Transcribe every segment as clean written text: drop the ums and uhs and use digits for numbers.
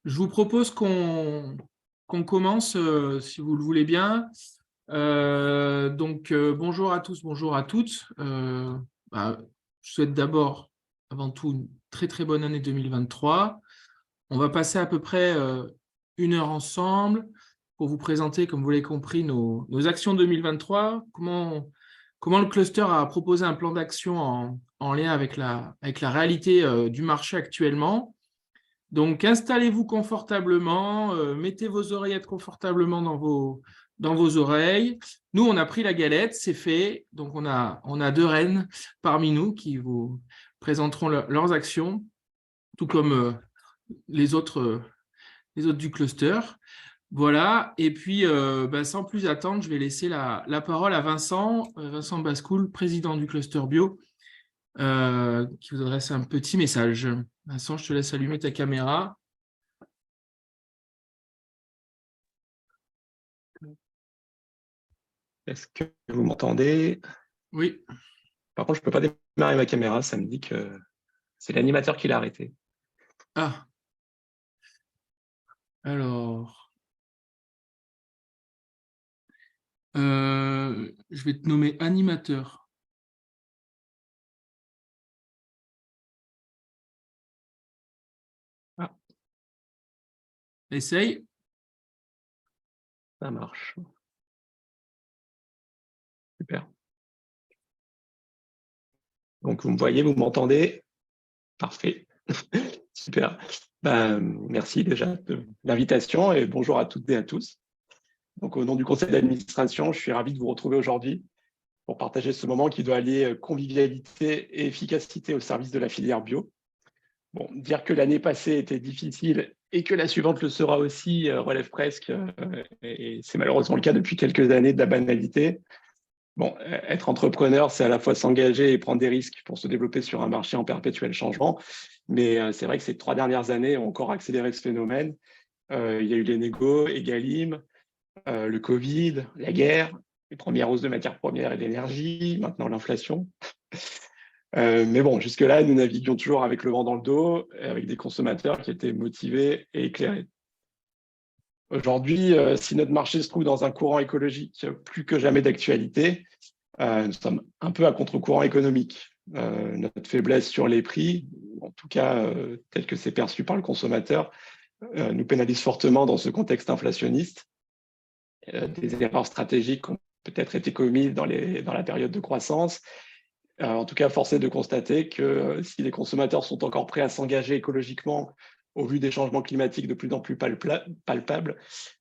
Je vous propose qu'on commence, si vous le voulez bien. Bonjour à tous, bonjour à toutes. Je souhaite d'abord, avant tout, une très très bonne année 2023. On va passer à peu près 1 heure ensemble pour vous présenter, comme vous l'avez compris, nos actions 2023, comment le cluster a proposé un plan d'action en lien avec la réalité du marché actuellement. Donc, installez-vous confortablement, mettez vos oreillettes confortablement dans vos oreilles. Nous, on a pris la galette, c'est fait. Donc, on a 2 reines parmi nous qui vous présenteront leurs actions, tout comme les autres du cluster. Voilà. Et puis, sans plus attendre, je vais laisser la parole à Vincent Bascoul, président du cluster bio, qui vous adresse un petit message. Vincent, je te laisse allumer ta caméra. Est-ce que vous m'entendez? Oui. Par contre, je ne peux pas démarrer ma caméra, ça me dit que c'est l'animateur qui l'a arrêté. Ah. Alors, je vais te nommer animateur. Ah, Essaye. ça marche. Super. Donc, vous me voyez, vous m'entendez? Parfait. Super. Merci déjà de l'invitation et bonjour à toutes et à tous. Donc, au nom du conseil d'administration, je suis ravi de vous retrouver aujourd'hui pour partager ce moment qui doit allier convivialité et efficacité au service de la filière bio. Bon, dire que l'année passée était difficile et que la suivante le sera aussi relève presque, et c'est malheureusement le cas depuis quelques années, de la banalité. Bon, être entrepreneur, c'est à la fois s'engager et prendre des risques pour se développer sur un marché en perpétuel changement. Mais c'est vrai que ces 3 dernières années ont encore accéléré ce phénomène. Il y a eu les négos, Egalim, le Covid, la guerre, les premières hausses de matières premières et d'énergie, maintenant l'inflation. Mais bon, jusque-là, nous naviguions toujours avec le vent dans le dos, avec des consommateurs qui étaient motivés et éclairés. Aujourd'hui, si notre marché se trouve dans un courant écologique plus que jamais d'actualité, nous sommes un peu à contre-courant économique. Notre faiblesse sur les prix, en tout cas tel que c'est perçu par le consommateur, nous pénalise fortement dans ce contexte inflationniste. Des erreurs stratégiques ont peut-être été commises dans la période de croissance. En tout cas, force est de constater que si les consommateurs sont encore prêts à s'engager écologiquement au vu des changements climatiques de plus en plus palpables,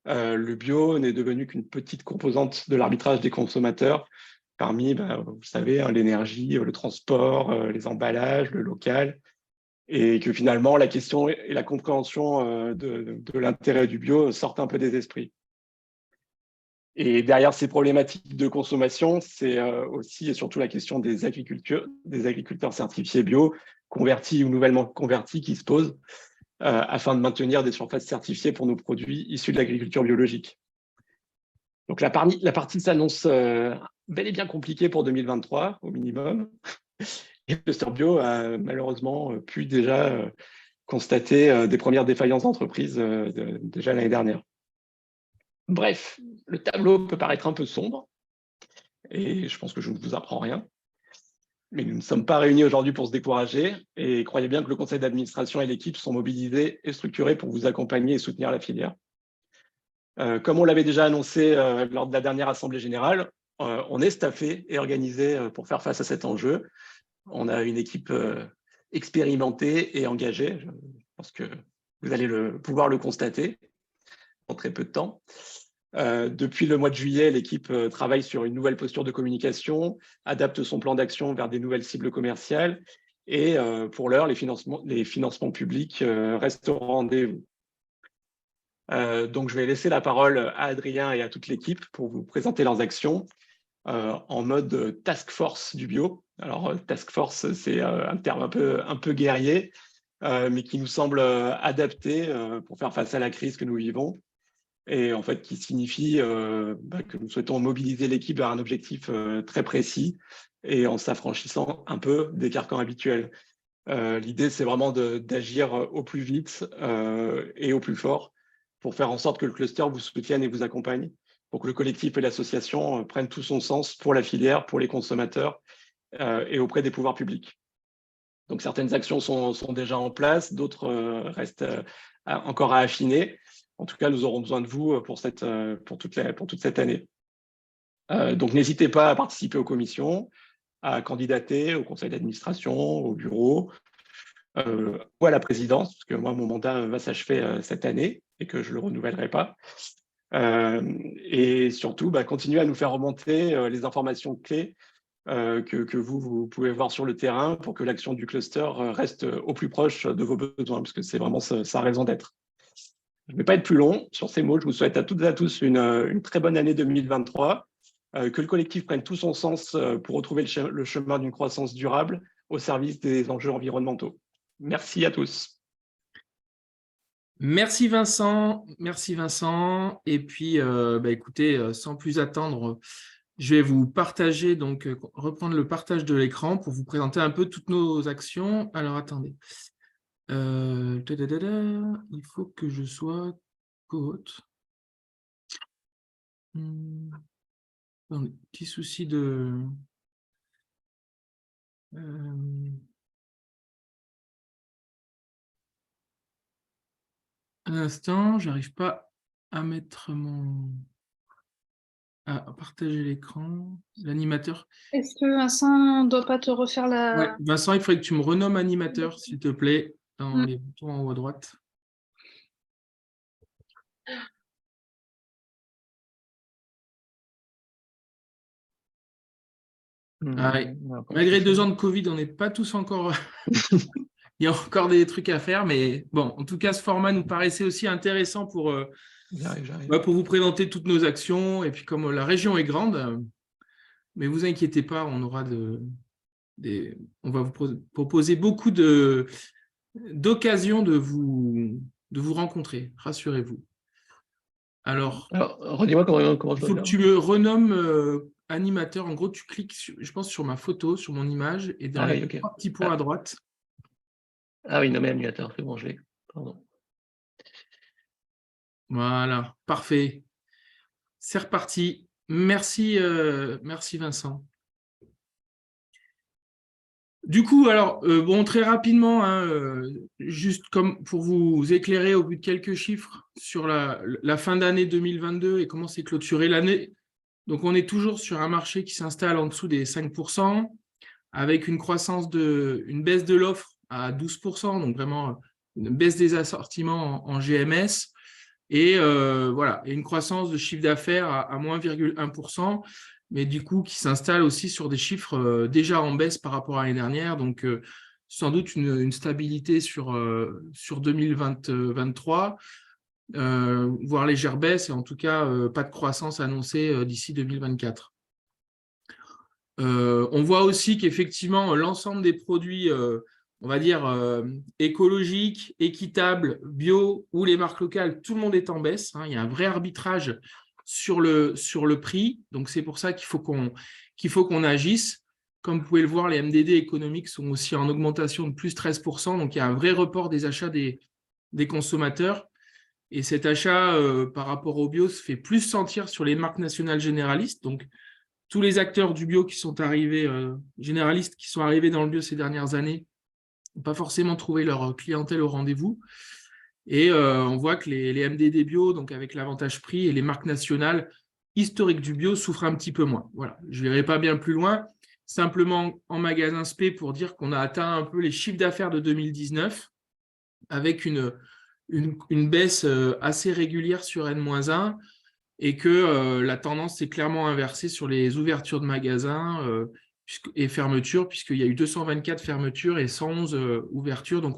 le bio n'est devenu qu'une petite composante de l'arbitrage des consommateurs parmi, vous savez, l'énergie, le transport, les emballages, le local, et que finalement, la question et la compréhension de l'intérêt du bio sortent un peu des esprits. Et derrière ces problématiques de consommation, c'est aussi et surtout la question des agriculteurs certifiés bio, convertis ou nouvellement convertis, qui se pose afin de maintenir des surfaces certifiées pour nos produits issus de l'agriculture biologique. Donc la partie s'annonce bel et bien compliquée pour 2023 au minimum. Et le cluster bio a malheureusement pu déjà constater des premières défaillances d'entreprises déjà l'année dernière. Bref, le tableau peut paraître un peu sombre, et je pense que je ne vous apprends rien. Mais nous ne sommes pas réunis aujourd'hui pour se décourager, et croyez bien que le conseil d'administration et l'équipe sont mobilisés et structurés pour vous accompagner et soutenir la filière. Comme on l'avait déjà annoncé lors de la dernière Assemblée générale, on est staffé et organisé pour faire face à cet enjeu. On a une équipe expérimentée et engagée. Je pense que vous allez pouvoir le constater en très peu de temps. Depuis le mois de juillet, l'équipe travaille sur une nouvelle posture de communication, adapte son plan d'action vers des nouvelles cibles commerciales et pour l'heure, les financements publics restent au rendez-vous. Donc, je vais laisser la parole à Adrien et à toute l'équipe pour vous présenter leurs actions en mode task force du bio. Alors, task force, c'est un terme un peu guerrier, mais qui nous semble adapté pour faire face à la crise que nous vivons et en fait qui signifie que nous souhaitons mobiliser l'équipe vers un objectif très précis et en s'affranchissant un peu des carcans habituels. L'idée, c'est vraiment d'agir au plus vite et au plus fort pour faire en sorte que le cluster vous soutienne et vous accompagne, pour que le collectif et l'association prennent tout son sens pour la filière, pour les consommateurs et auprès des pouvoirs publics. Donc, certaines actions sont déjà en place, d'autres restent encore à affiner. En tout cas, nous aurons besoin de vous pour toute cette année. Donc, n'hésitez pas à participer aux commissions, à candidater au conseil d'administration, au bureau, ou à la présidence, parce que moi, mon mandat va s'achever cette année et que je ne le renouvellerai pas. Et surtout, continuez à nous faire remonter les informations clés que vous pouvez voir sur le terrain pour que l'action du cluster reste au plus proche de vos besoins, parce que c'est vraiment sa raison d'être. Je ne vais pas être plus long sur ces mots. Je vous souhaite à toutes et à tous une très bonne année 2023, que le collectif prenne tout son sens pour retrouver le chemin d'une croissance durable au service des enjeux environnementaux. Merci à tous. Merci Vincent, merci Vincent. Et puis, écoutez, sans plus attendre, je vais vous partager, donc reprendre le partage de l'écran pour vous présenter un peu toutes nos actions. Alors, attendez. Il faut que je sois co-hôte. Petit souci de... Un instant, j'arrive pas à mettre à partager l'écran. L'animateur. Est-ce que Vincent ne doit pas te refaire la... Ouais, Vincent, il faudrait que tu me renommes animateur, s'il te plaît, dans les boutons en haut à droite. Malgré 2 ans de Covid, on n'est pas tous encore... Il y a encore des trucs à faire, mais bon, en tout cas, ce format nous paraissait aussi intéressant pour vous présenter toutes nos actions. Et puis, comme la région est grande, mais vous inquiétez pas, on aura on va vous proposer beaucoup d'occasions de vous rencontrer, rassurez-vous. Alors redis-moi comment il faut que tu me renommes animateur. En gros, tu cliques, je pense, sur ma photo, sur mon image, et dans les 3 petits points à droite. Ah oui, nommer animateur, c'est bon, je l'ai. Pardon. Voilà, parfait. C'est reparti. Merci, merci Vincent. Du coup, alors, très rapidement, juste comme pour vous éclairer au bout de quelques chiffres sur la fin d'année 2022 et comment s'est clôturée l'année. Donc, on est toujours sur un marché qui s'installe en dessous des 5%, avec une baisse de l'offre à 12%, donc vraiment une baisse des assortiments en GMS, et une croissance de chiffre d'affaires à moins 1%, mais du coup qui s'installe aussi sur des chiffres déjà en baisse par rapport à l'année dernière, donc sans doute une stabilité sur 2023, voire légère baisse, et en tout cas pas de croissance annoncée d'ici 2024. On voit aussi qu'effectivement, l'ensemble des produits, on va dire, écologiques, équitables, bio ou les marques locales, tout le monde est en baisse. Il y a un vrai arbitrage sur le prix. Donc, c'est pour ça qu'il faut qu'on agisse. Comme vous pouvez le voir, les MDD économiques sont aussi en augmentation de plus 13%. Donc, il y a un vrai report des achats des consommateurs. Et cet achat par rapport au bio se fait plus sentir sur les marques nationales généralistes. Donc, tous les acteurs du bio qui sont arrivés, généralistes, qui sont arrivés dans le bio ces dernières années, n'ont pas forcément trouvé leur clientèle au rendez-vous. Et on voit que les MDD bio, donc avec l'avantage prix, et les marques nationales historiques du bio souffrent un petit peu moins. Voilà, je n'irai pas bien plus loin. Simplement en magasin spé pour dire qu'on a atteint un peu les chiffres d'affaires de 2019 avec une baisse assez régulière sur N-1 et que la tendance s'est clairement inversée sur les ouvertures de magasins et fermetures, puisqu'il y a eu 224 fermetures et 111 ouvertures, donc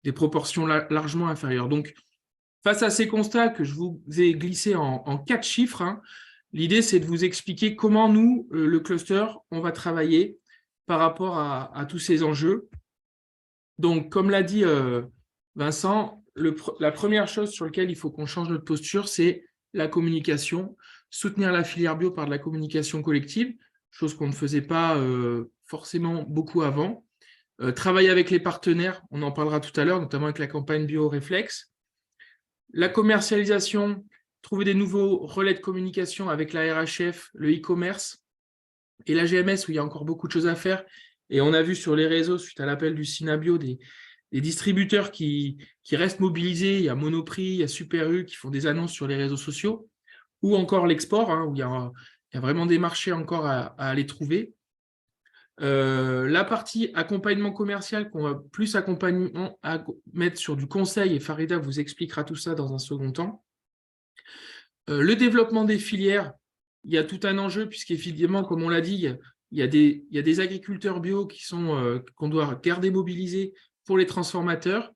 des proportions largement inférieures. Donc, face à ces constats que je vous ai glissés en 4 chiffres, l'idée, c'est de vous expliquer comment nous, le cluster, on va travailler par rapport à tous ces enjeux. Donc, comme l'a dit Vincent, la première chose sur laquelle il faut qu'on change notre posture, c'est la communication, soutenir la filière bio par de la communication collective, chose qu'on ne faisait pas forcément beaucoup avant. Travailler avec les partenaires, on en parlera tout à l'heure, notamment avec la campagne BioReflex. La commercialisation, trouver des nouveaux relais de communication avec la RHF, le e-commerce et la GMS, où il y a encore beaucoup de choses à faire. Et on a vu sur les réseaux, suite à l'appel du Synabio, des distributeurs qui restent mobilisés. Il y a Monoprix, il y a Super U qui font des annonces sur les réseaux sociaux, ou encore l'export, où il y a vraiment des marchés encore à aller trouver. La partie accompagnement commercial qu'on va plus mettre sur du conseil, et Farida vous expliquera tout ça dans un second temps. Le développement des filières, il y a tout un enjeu, puisqu'évidemment, comme on l'a dit, il y a des agriculteurs bio qu'on doit garder mobilisés pour les transformateurs.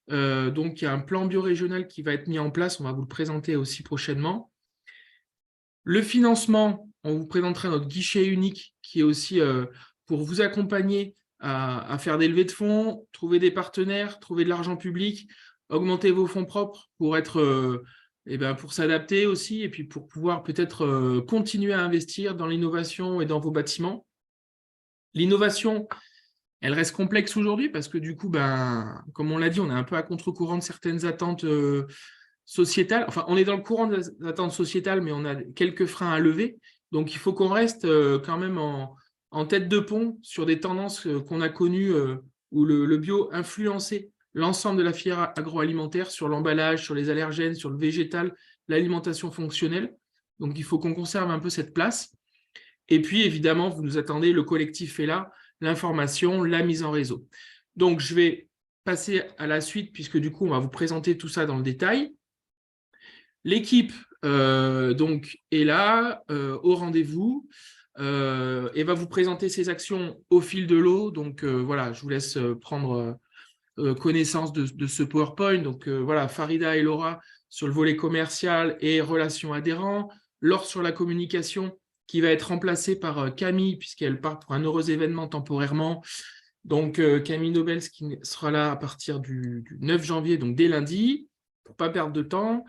Donc, il y a un plan bio-régional qui va être mis en place, on va vous le présenter aussi prochainement. Le financement, on vous présentera notre guichet unique qui est aussi pour vous accompagner à faire des levées de fonds, trouver des partenaires, trouver de l'argent public, augmenter vos fonds propres pour pour s'adapter aussi et puis pour pouvoir peut-être continuer à investir dans l'innovation et dans vos bâtiments. L'innovation, elle reste complexe aujourd'hui parce que du coup, comme on l'a dit, on est un peu à contre-courant de certaines attentes sociétales. Enfin, on est dans le courant des attentes sociétales, mais on a quelques freins à lever. Donc, il faut qu'on reste quand même en tête de pont sur des tendances qu'on a connues où le bio influençait l'ensemble de la filière agroalimentaire sur l'emballage, sur les allergènes, sur le végétal, l'alimentation fonctionnelle. Donc, il faut qu'on conserve un peu cette place. Et puis, évidemment, vous nous attendez, le collectif est là, l'information, la mise en réseau. Donc, je vais passer à la suite, puisque du coup, on va vous présenter tout ça dans le détail. L'équipe est là, au rendez-vous, et va vous présenter ses actions au fil de l'eau. Donc, voilà, je vous laisse prendre connaissance de ce PowerPoint. Donc, voilà, Farida et Laura sur le volet commercial et relations adhérents. Laure sur la communication, qui va être remplacée par Camille, puisqu'elle part pour un heureux événement temporairement. Donc, Camille Nobels qui sera là à partir du 9 janvier, donc dès lundi, pour ne pas perdre de temps.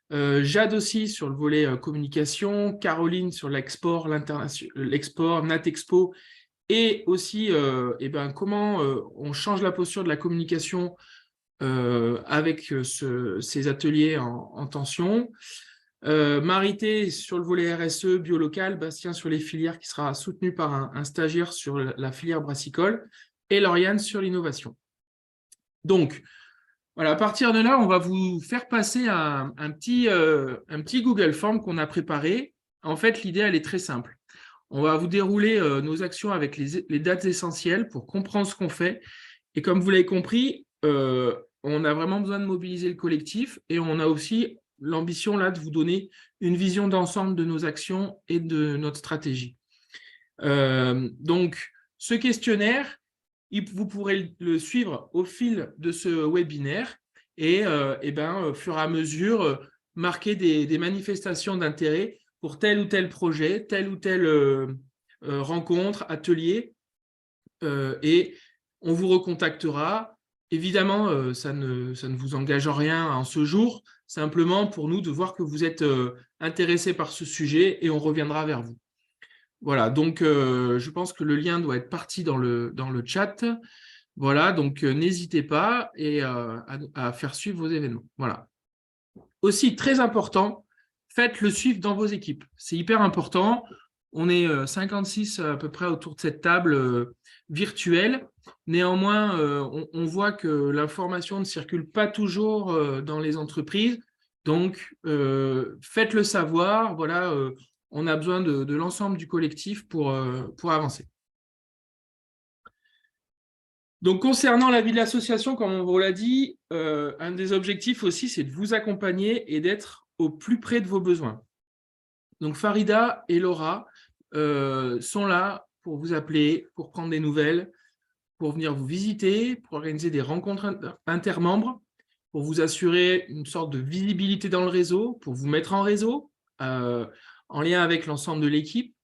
Jade aussi sur le volet communication, Caroline sur l'export, l'export, Natexpo, et aussi comment on change la posture de la communication avec ces ateliers en tension. Marité sur le volet RSE, biolocal, Bastien sur les filières qui sera soutenu par un stagiaire sur la filière brassicole et Lauriane sur l'innovation. Donc, voilà, à partir de là, on va vous faire passer un petit Google Form qu'on a préparé. En fait, l'idée, elle est très simple. On va vous dérouler nos actions avec les dates essentielles pour comprendre ce qu'on fait. Et comme vous l'avez compris, on a vraiment besoin de mobiliser le collectif et on a aussi l'ambition là de vous donner une vision d'ensemble de nos actions et de notre stratégie. Donc, ce questionnaire, vous pourrez le suivre au fil de ce webinaire et au fur et à mesure, marquer des manifestations d'intérêt pour tel ou tel projet, telle ou telle rencontre, atelier, et on vous recontactera. Évidemment, ça ne vous engage en rien en ce jour, simplement pour nous de voir que vous êtes intéressé par ce sujet et on reviendra vers vous. Voilà, donc je pense que le lien doit être parti dans le chat. Voilà, donc n'hésitez pas à faire suivre vos événements. Voilà. Aussi, très important, faites le suivre dans vos équipes. C'est hyper important. On est 56 à peu près autour de cette table virtuelle. Néanmoins, on voit que l'information ne circule pas toujours dans les entreprises. Donc, faites-le savoir. Voilà, on a besoin de l'ensemble du collectif pour avancer. Donc, concernant la vie de l'association, comme on vous l'a dit, un des objectifs aussi, c'est de vous accompagner et d'être au plus près de vos besoins. Donc, Farida et Laura sont là pour vous appeler, pour prendre des nouvelles, pour venir vous visiter, pour organiser des rencontres intermembres, pour vous assurer une sorte de visibilité dans le réseau, pour vous mettre en réseau, en lien avec l'ensemble de l'équipe,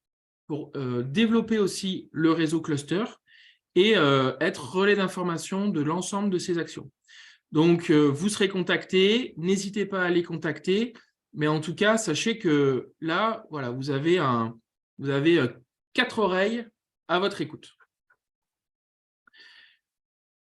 pour développer aussi le réseau cluster et être relais d'information de l'ensemble de ces actions. Donc, vous serez contactés, n'hésitez pas à les contacter, mais en tout cas, sachez que là, voilà, vous avez 4 oreilles à votre écoute.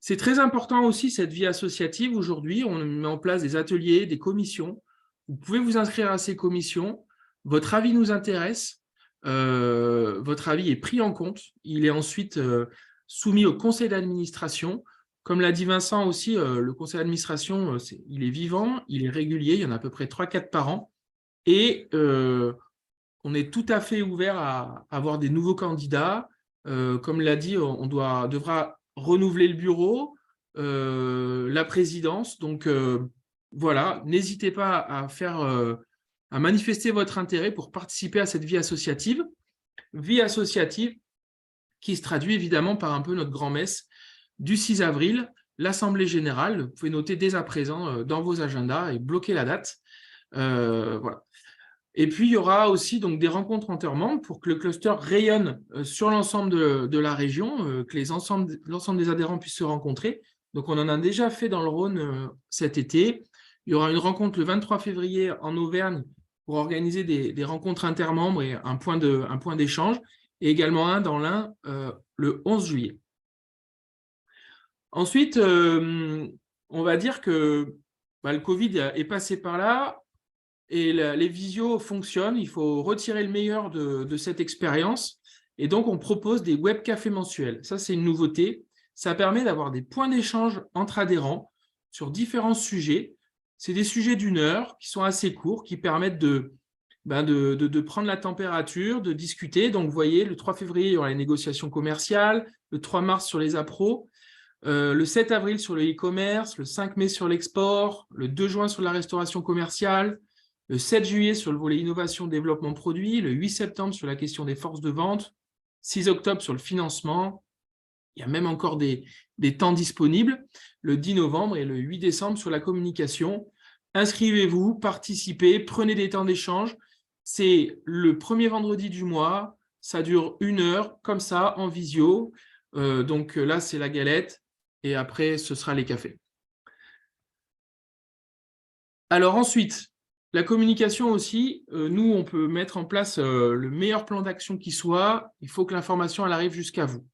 C'est très important aussi, cette vie associative. Aujourd'hui, on met en place des ateliers, des commissions. Vous pouvez vous inscrire à ces commissions. Votre avis nous intéresse. Votre avis est pris en compte. Il est ensuite soumis au conseil d'administration. Comme l'a dit Vincent aussi, le conseil d'administration, il est vivant, il est régulier. Il y en a à peu près 3-4 par an. Et on est tout à fait ouvert à avoir des nouveaux candidats. Comme l'a dit, on devra renouveler le bureau, la présidence. Donc, voilà, n'hésitez pas à manifester votre intérêt pour participer à cette vie associative. Vie associative qui se traduit évidemment par un peu notre grand-messe du 6 avril, l'Assemblée générale. Vous pouvez noter dès à présent dans vos agendas et bloquer la date. Voilà. Et puis, il y aura aussi donc, des rencontres entre membres pour que le cluster rayonne sur l'ensemble de la région, que l'ensemble des adhérents puissent se rencontrer. Donc, on en a déjà fait dans le Rhône cet été. Il y aura une rencontre le 23 février en Auvergne pour organiser des rencontres intermembres et un point d'échange, et également un dans l'Ain le 11 juillet. Ensuite, on va dire que le Covid est passé par là. Et les visios fonctionnent, il faut retirer le meilleur de cette expérience. Et donc, on propose des webcafés mensuels. Ça, c'est une nouveauté. Ça permet d'avoir des points d'échange entre adhérents sur différents sujets. C'est des sujets d'1 heure qui sont assez courts, qui permettent de prendre la température, de discuter. Donc, vous voyez, le 3 février, il y aura les négociations commerciales, le 3 mars sur les appros, le 7 avril sur le e-commerce, le 5 mai sur l'export, le 2 juin sur la restauration commerciale, le 7 juillet sur le volet innovation, développement produit, le 8 septembre sur la question des forces de vente, 6 octobre sur le financement. Il y a même encore des temps disponibles, le 10 novembre et le 8 décembre sur la communication. Inscrivez-vous, participez, prenez des temps d'échange. C'est le premier vendredi du mois, ça dure 1 heure, comme ça, en visio. Donc là, c'est la galette et après, ce sera les cafés. Alors ensuite, la communication aussi, nous, on peut mettre en place le meilleur plan d'action qui soit. Il faut que l'information elle arrive jusqu'à vous.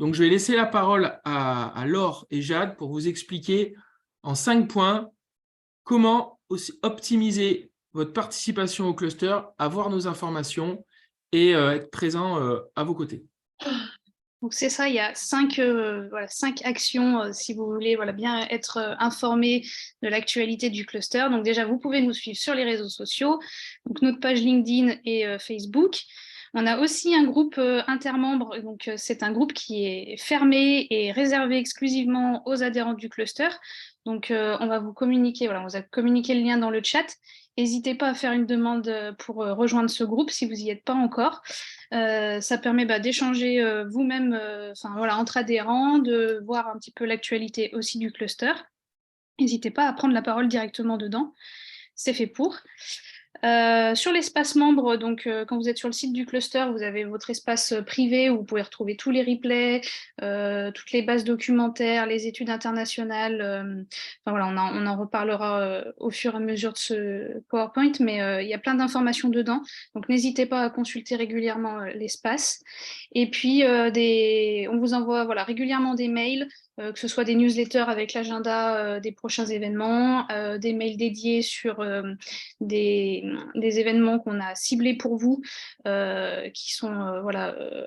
Donc, je vais laisser la parole à Laure et Jade pour vous expliquer en 5 points comment aussi optimiser votre participation au cluster, avoir nos informations et être présent à vos côtés. Donc c'est ça, il y a 5 actions si vous voulez bien être informé de l'actualité du cluster. Donc déjà, vous pouvez nous suivre sur les réseaux sociaux, donc notre page LinkedIn et Facebook. On a aussi un groupe intermembre, donc c'est un groupe qui est fermé et réservé exclusivement aux adhérents du cluster. Donc on va vous communiquer, on vous a communiqué le lien dans le chat. N'hésitez pas à faire une demande pour rejoindre ce groupe si vous n'y êtes pas encore. Ça permet d'échanger vous-même entre adhérents, de voir un petit peu l'actualité aussi du cluster. N'hésitez pas à prendre la parole directement dedans. C'est fait pour. Sur l'espace membre, donc quand vous êtes sur le site du cluster, vous avez votre espace privé où vous pouvez retrouver tous les replays, toutes les bases documentaires, les études internationales. On en reparlera au fur et à mesure de ce PowerPoint, mais il y a plein d'informations dedans. Donc n'hésitez pas à consulter régulièrement l'espace. Et puis on vous envoie régulièrement des mails. Que ce soit des newsletters avec l'agenda des prochains événements, des mails dédiés sur des événements qu'on a ciblés pour vous, qui sont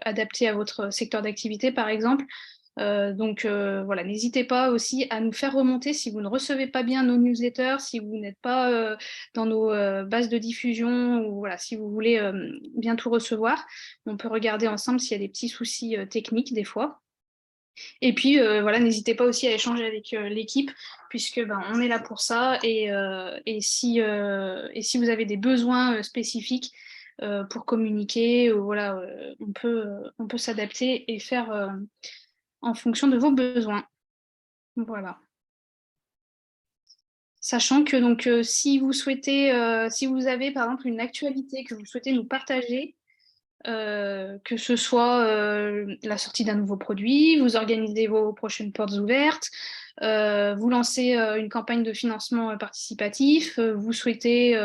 adaptés à votre secteur d'activité, par exemple. N'hésitez pas aussi à nous faire remonter si vous ne recevez pas bien nos newsletters, si vous n'êtes pas dans nos bases de diffusion, ou si vous voulez bien tout recevoir. On peut regarder ensemble s'il y a des petits soucis techniques des fois. Et puis, n'hésitez pas aussi à échanger avec l'équipe, puisque on est là pour ça. Et si vous avez des besoins spécifiques pour communiquer, on peut s'adapter et faire en fonction de vos besoins. Voilà. Sachant que donc, si vous avez par exemple une actualité que vous souhaitez nous partager, que ce soit la sortie d'un nouveau produit, vous organisez vos prochaines portes ouvertes, vous lancez une campagne de financement participatif, vous souhaitez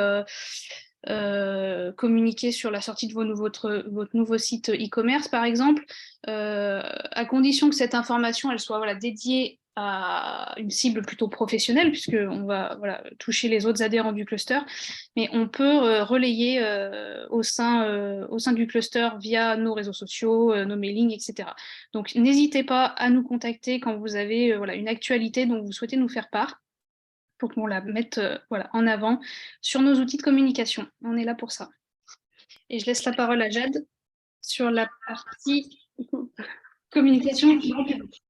communiquer sur la sortie de votre nouveau site e-commerce, par exemple, à condition que cette information elle soit dédiée à une cible plutôt professionnelle, puisqu'on va toucher les autres adhérents du cluster, mais on peut relayer au sein du cluster via nos réseaux sociaux, nos mailings, etc. Donc, n'hésitez pas à nous contacter quand vous avez une actualité dont vous souhaitez nous faire part, pour qu'on la mette en avant sur nos outils de communication. On est là pour ça. Et je laisse la parole à Jade sur la partie communication grand public.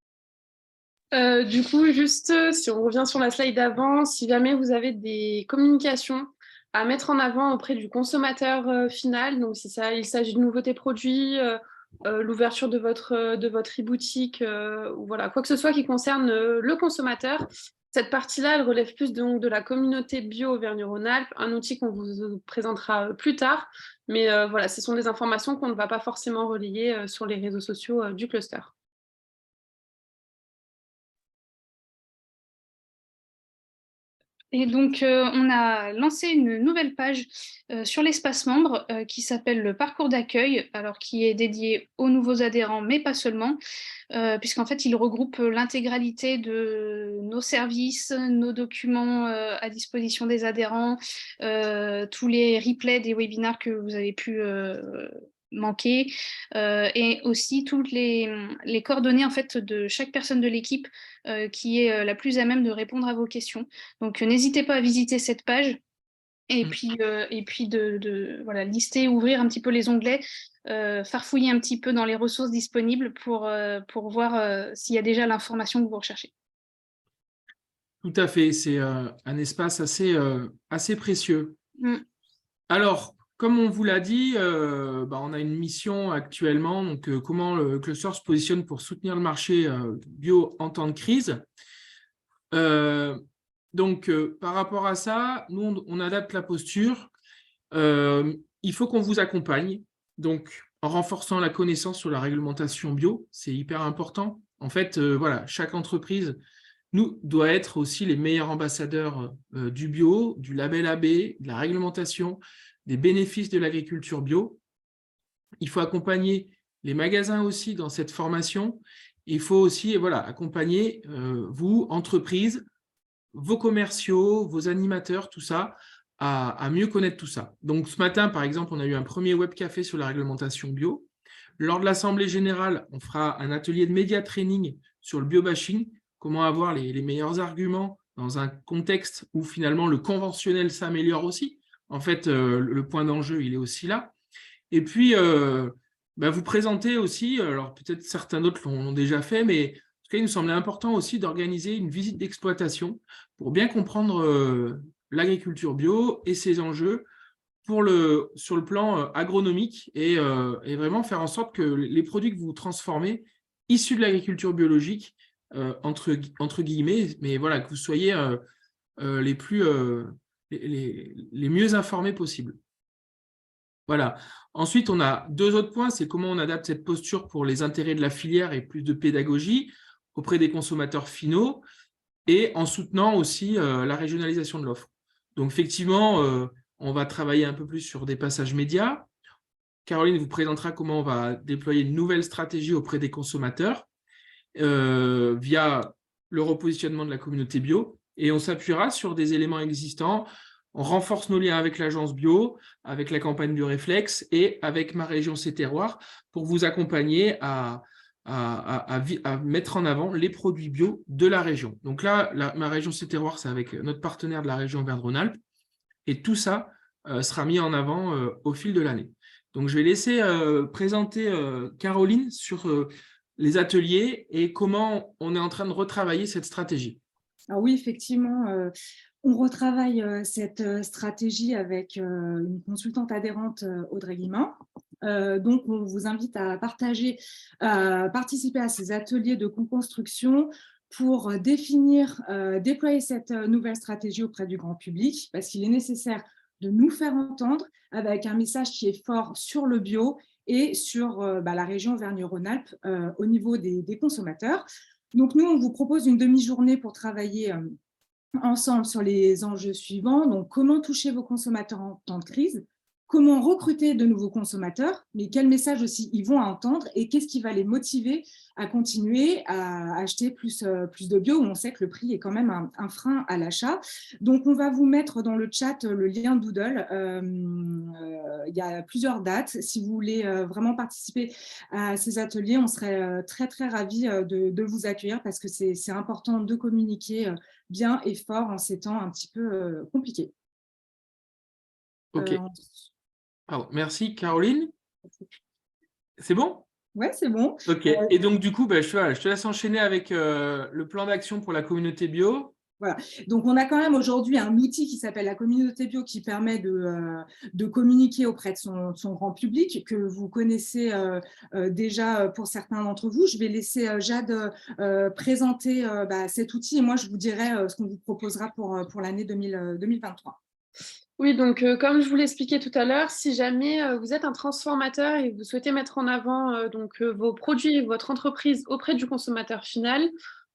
Du coup, juste si on revient sur la slide d'avant, si jamais vous avez des communications à mettre en avant auprès du consommateur final, donc si il s'agit de nouveautés produits, l'ouverture de votre e-boutique, ou voilà, quoi que ce soit qui concerne le consommateur, cette partie-là, elle relève plus donc de la communauté bio Auvergne-Rhône-Alpes, un outil qu'on vous présentera plus tard, mais voilà, ce sont des informations qu'on ne va pas forcément relayer sur les réseaux sociaux du cluster. Et donc, on a lancé une nouvelle page sur l'espace membre qui s'appelle le parcours d'accueil, alors qui est dédié aux nouveaux adhérents, mais pas seulement, puisqu'en fait, il regroupe l'intégralité de nos services, nos documents à disposition des adhérents, tous les replays des webinaires que vous avez pu manquer, et aussi toutes les coordonnées en fait de chaque personne de l'équipe qui est la plus à même de répondre à vos questions. Donc n'hésitez pas à visiter cette page et puis de lister, ouvrir un petit peu les onglets, farfouiller un petit peu dans les ressources disponibles pour voir s'il y a déjà l'information que vous recherchez. Tout à fait, c'est un espace assez précieux. Alors, comme on vous l'a dit, on a une mission actuellement, donc comment le cluster se positionne pour soutenir le marché bio en temps de crise. Donc, par rapport à ça, nous, on adapte la posture. Il faut qu'on vous accompagne, donc en renforçant la connaissance sur la réglementation bio, c'est hyper important. En fait, chaque entreprise doit être aussi les meilleurs ambassadeurs du bio, du label AB, de la réglementation, des bénéfices de l'agriculture bio. Il faut accompagner les magasins aussi dans cette formation. Il faut aussi accompagner vous, entreprises, vos commerciaux, vos animateurs, tout ça, à mieux connaître tout ça. Donc ce matin, par exemple, on a eu un premier web café sur la réglementation bio. Lors de l'Assemblée générale, on fera un atelier de média training sur le biobashing, comment avoir les meilleurs arguments dans un contexte où finalement le conventionnel s'améliore aussi. En fait, le point d'enjeu, il est aussi là. Et puis, vous présentez aussi, alors peut-être certains d'autres l'ont déjà fait, mais en tout cas, il nous semblait important aussi d'organiser une visite d'exploitation pour bien comprendre l'agriculture bio et ses enjeux sur le plan agronomique et vraiment faire en sorte que les produits que vous transformez, issus de l'agriculture biologique, entre guillemets, mais voilà, que vous soyez les mieux informés possibles. Voilà. Ensuite, on a deux autres points, c'est comment on adapte cette posture pour les intérêts de la filière et plus de pédagogie auprès des consommateurs finaux et en soutenant aussi la régionalisation de l'offre. Donc, effectivement, on va travailler un peu plus sur des passages médias. Caroline vous présentera comment on va déployer une nouvelle stratégie auprès des consommateurs via le repositionnement de la communauté bio. Et on s'appuiera sur des éléments existants. On renforce nos liens avec l'agence bio, avec la campagne Bioréflexe et avec Ma Région C'est Terroir pour vous accompagner à mettre en avant les produits bio de la région. Donc là, Ma Région C'est Terroir, c'est avec notre partenaire de la région Auvergne-Rhône-Alpes. Et tout ça sera mis en avant au fil de l'année. Donc, je vais laisser présenter Caroline sur les ateliers et comment on est en train de retravailler cette stratégie. Alors oui, effectivement, on retravaille cette stratégie avec une consultante adhérente, Audrey Guimand. Donc, on vous invite à participer à ces ateliers de co-construction pour déployer cette nouvelle stratégie auprès du grand public, parce qu'il est nécessaire de nous faire entendre avec un message qui est fort sur le bio et sur la région Auvergne-Rhône-Alpes au niveau des consommateurs. Donc, nous, on vous propose une demi-journée pour travailler ensemble sur les enjeux suivants. Donc, comment toucher vos consommateurs en temps de crise, comment recruter de nouveaux consommateurs, mais quel message aussi ils vont entendre et qu'est-ce qui va les motiver à continuer à acheter plus de bio, où on sait que le prix est quand même un frein à l'achat. Donc, on va vous mettre dans le chat le lien Doodle. Il y a plusieurs dates. Si vous voulez vraiment participer à ces ateliers, on serait très, très ravis de vous accueillir parce que c'est important de communiquer bien et fort en ces temps un petit peu compliqués. Ok. Merci, Caroline. C'est bon? Ouais, c'est bon. Ok. Et donc, du coup, je te laisse enchaîner avec le plan d'action pour la communauté bio. Voilà. Donc, on a quand même aujourd'hui un outil qui s'appelle la communauté bio qui permet de communiquer auprès de son grand public, que vous connaissez déjà pour certains d'entre vous. Je vais laisser Jade présenter cet outil et moi, je vous dirai ce qu'on vous proposera pour l'année 2023. Oui, donc comme je vous l'expliquais tout à l'heure, si jamais vous êtes un transformateur et que vous souhaitez mettre en avant vos produits et votre entreprise auprès du consommateur final,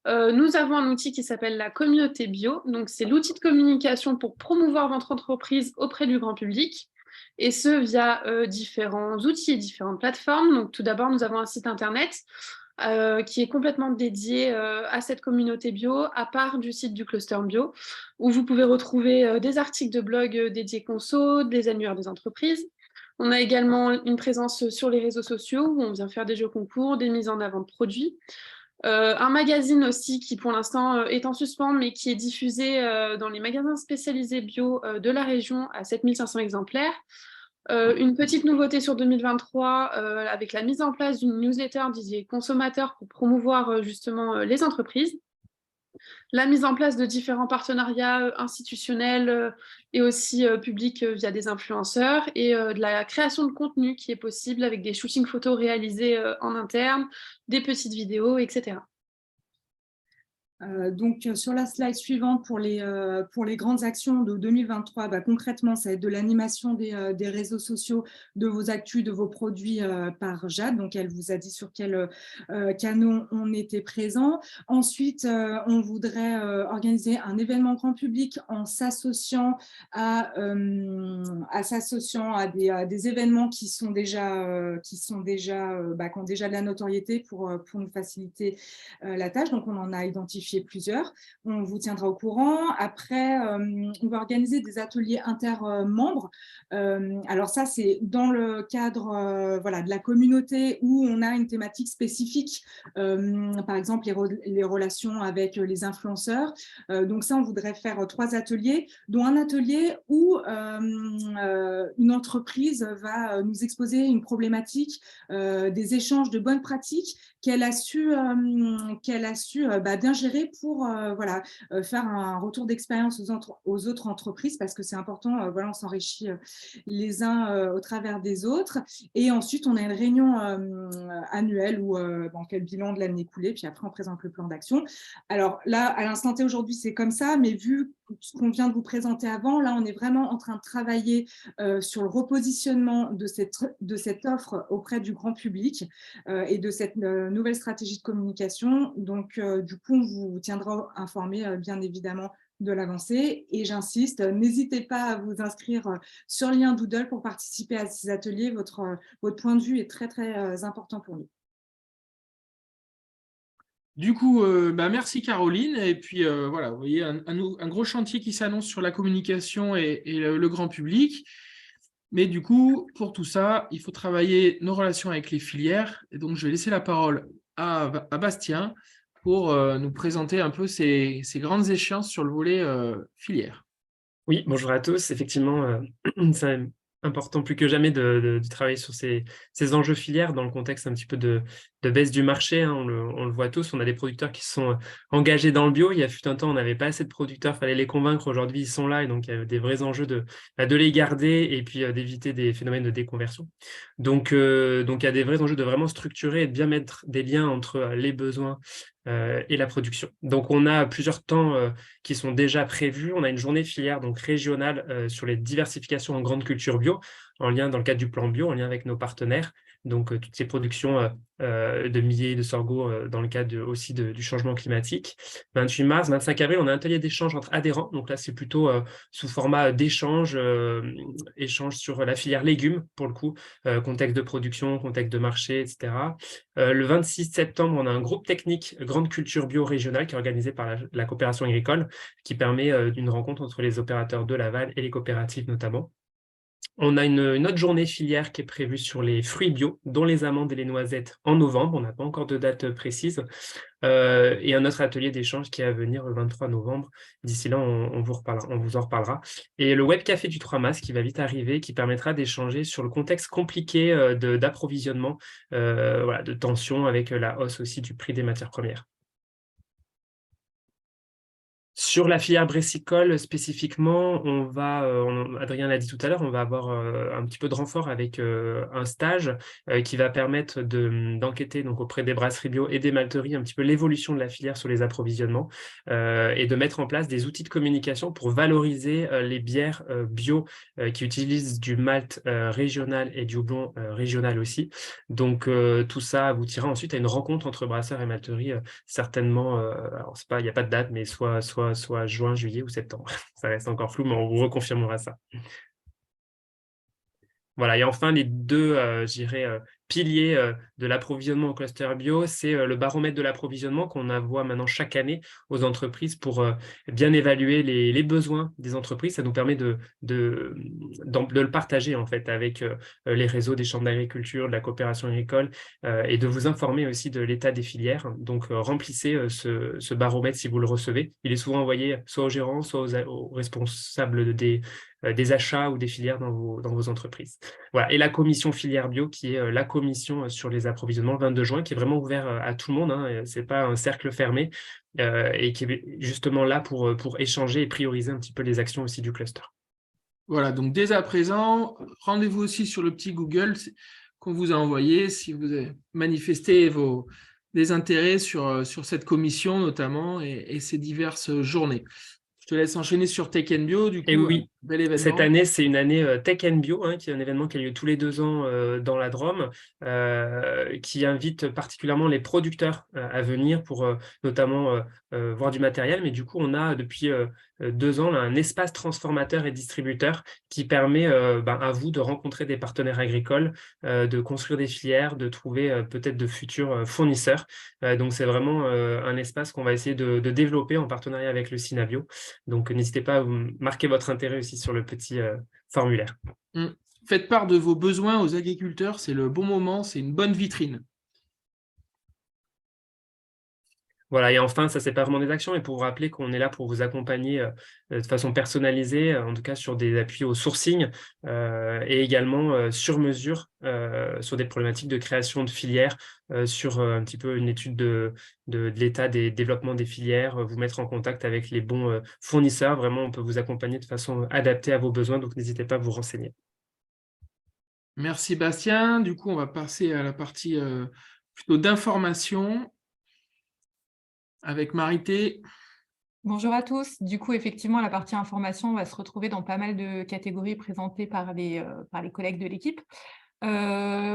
nous avons un outil qui s'appelle la communauté bio. Donc, c'est l'outil de communication pour promouvoir votre entreprise auprès du grand public, et ce via différents outils et différentes plateformes. Donc, tout d'abord, nous avons un site internet qui est complètement dédié à cette communauté bio, à part du site du cluster bio, où vous pouvez retrouver des articles de blog dédiés conso, des annuaires des entreprises. On a également une présence sur les réseaux sociaux, où on vient faire des jeux concours, des mises en avant de produits. Un magazine aussi qui pour l'instant est en suspens, mais qui est diffusé dans les magasins spécialisés bio de la région à 7500 exemplaires. Une petite nouveauté sur 2023 avec la mise en place d'une newsletter dédiée consommateurs pour promouvoir justement les entreprises. La mise en place de différents partenariats institutionnels et aussi publics via des influenceurs et de la création de contenu qui est possible avec des shootings photos réalisés en interne, des petites vidéos, etc. Donc, sur la slide suivante, pour les grandes actions de 2023, concrètement, ça va être de l'animation des réseaux sociaux, de vos actus, de vos produits par Jade. Donc, elle vous a dit sur quels canaux on était présent. Ensuite, on voudrait organiser un événement grand public en s'associant à des événements qui ont déjà de la notoriété pour nous faciliter la tâche. Donc, on en a identifié plusieurs. On vous tiendra au courant. Après, on va organiser des ateliers inter-membres. Alors ça, c'est dans le cadre de la communauté où on a une thématique spécifique, par exemple les relations avec les influenceurs. Donc ça, on voudrait faire 3 ateliers, dont un atelier où une entreprise va nous exposer une problématique, des échanges de bonnes pratiques qu'elle a su bien gérer pour faire un retour d'expérience aux autres entreprises, parce que c'est important, on s'enrichit les uns au travers des autres. Et ensuite, on a une réunion annuelle où on fait le bilan de l'année écoulée, puis après, on présente le plan d'action. Alors là, à l'instant T, aujourd'hui, c'est comme ça, mais vu ce qu'on vient de vous présenter avant, là, on est vraiment en train de travailler sur le repositionnement de cette offre auprès du grand public et de cette nouvelle stratégie de communication. Donc, du coup, on vous tiendra informé, bien évidemment, de l'avancée. Et j'insiste, n'hésitez pas à vous inscrire sur le lien Doodle pour participer à ces ateliers. Votre point de vue est très, très important pour nous. Du coup, merci Caroline. Et puis vous voyez un gros chantier qui s'annonce sur la communication et le grand public. Mais du coup, pour tout ça, il faut travailler nos relations avec les filières. Et donc, je vais laisser la parole à Bastien pour nous présenter un peu ces grandes échéances sur le volet filière. Oui, bonjour à tous. Effectivement, c'est important plus que jamais de travailler sur ces enjeux filières dans le contexte un petit peu de baisse du marché. Hein, on le voit tous, on a des producteurs qui sont engagés dans le bio. Il y a fut un temps, on n'avait pas assez de producteurs, il fallait les convaincre. Aujourd'hui, ils sont là et donc il y a des vrais enjeux de les garder et puis d'éviter des phénomènes de déconversion. Donc, il y a des vrais enjeux de vraiment structurer et de bien mettre des liens entre les besoins et la production. Donc, on a plusieurs temps qui sont déjà prévus. On a une journée filière donc régionale sur les diversifications en grande culture bio, en lien dans le cadre du plan bio, en lien avec nos partenaires. Donc, toutes ces productions de millet, de sorgho dans le cadre aussi du changement climatique. 28 mars, 25 avril, on a un atelier d'échange entre adhérents. Donc là, c'est plutôt sous format d'échange, échange sur la filière légumes, pour le coup, contexte de production, contexte de marché, etc. Le 26 septembre, on a un groupe technique Grande Culture Bio Régionale qui est organisé par la coopération agricole, qui permet une rencontre entre les opérateurs de Laval et les coopératives notamment. On a une autre journée filière qui est prévue sur les fruits bio, dont les amandes et les noisettes en novembre. On n'a pas encore de date précise. Et un autre atelier d'échange qui est à venir le 23 novembre. D'ici là, on vous en reparlera. Et le web café du 3 mars qui va vite arriver, qui permettra d'échanger sur le contexte compliqué d'approvisionnement, voilà, de tension avec la hausse aussi du prix des matières premières. Sur la filière brassicole spécifiquement, Adrien l'a dit tout à l'heure, on va avoir un petit peu de renfort avec un stage qui va permettre d'enquêter donc auprès des brasseries bio et des malteries un petit peu l'évolution de la filière sur les approvisionnements et de mettre en place des outils de communication pour valoriser les bières bio qui utilisent du malt régional et du houblon régional aussi. Donc tout ça aboutira ensuite à une rencontre entre brasseurs et malteries certainement, alors il n'y a pas de date, mais soit juin, juillet ou septembre. Ça reste encore flou, mais on vous reconfirmera ça. Voilà, et enfin, les deux, piliers de l'approvisionnement au cluster bio, c'est le baromètre de l'approvisionnement qu'on envoie maintenant chaque année aux entreprises pour bien évaluer les besoins des entreprises. Ça nous permet de le partager en fait avec les réseaux des chambres d'agriculture, de la coopération agricole et de vous informer aussi de l'état des filières. Donc, remplissez ce baromètre si vous le recevez. Il est souvent envoyé soit aux gérants, soit aux responsables des achats ou des filières dans vos entreprises. Voilà. Et la commission filière bio, qui est la commission sur les approvisionnements le 22 juin, qui est vraiment ouvert à tout le monde, hein, ce n'est pas un cercle fermé, et qui est justement là pour échanger et prioriser un petit peu les actions aussi du cluster. Voilà, donc dès à présent, rendez-vous aussi sur le petit Google qu'on vous a envoyé si vous avez manifesté des intérêts sur cette commission notamment et ces diverses journées. Je te laisse enchaîner sur Tech & Bio, du coup, et oui, bel événement. Cette année, c'est une année Tech & Bio, hein, qui est un événement qui a lieu tous les 2 ans dans la Drôme, qui invite particulièrement les producteurs à venir pour notamment voir du matériel. Mais du coup, on a depuis 2 ans là, un espace transformateur et distributeur qui permet à vous de rencontrer des partenaires agricoles, de construire des filières, de trouver peut-être de futurs fournisseurs. Donc, c'est vraiment un espace qu'on va essayer de développer en partenariat avec le Synabio. Donc, n'hésitez pas à marquer votre intérêt aussi sur le petit formulaire. Faites part de vos besoins aux agriculteurs, c'est le bon moment, c'est une bonne vitrine. Voilà, et enfin, ça, c'est pas vraiment des actions, mais pour vous rappeler qu'on est là pour vous accompagner de façon personnalisée, en tout cas sur des appuis au sourcing et également sur mesure sur des problématiques de création de filières, sur un petit peu une étude de l'état des développements des filières, vous mettre en contact avec les bons fournisseurs. Vraiment, on peut vous accompagner de façon adaptée à vos besoins, donc n'hésitez pas à vous renseigner. Merci Bastien. Du coup, on va passer à la partie plutôt d'information avec Marité. Bonjour à tous. Du coup, effectivement, la partie information va se retrouver dans pas mal de catégories présentées par les collègues de l'équipe.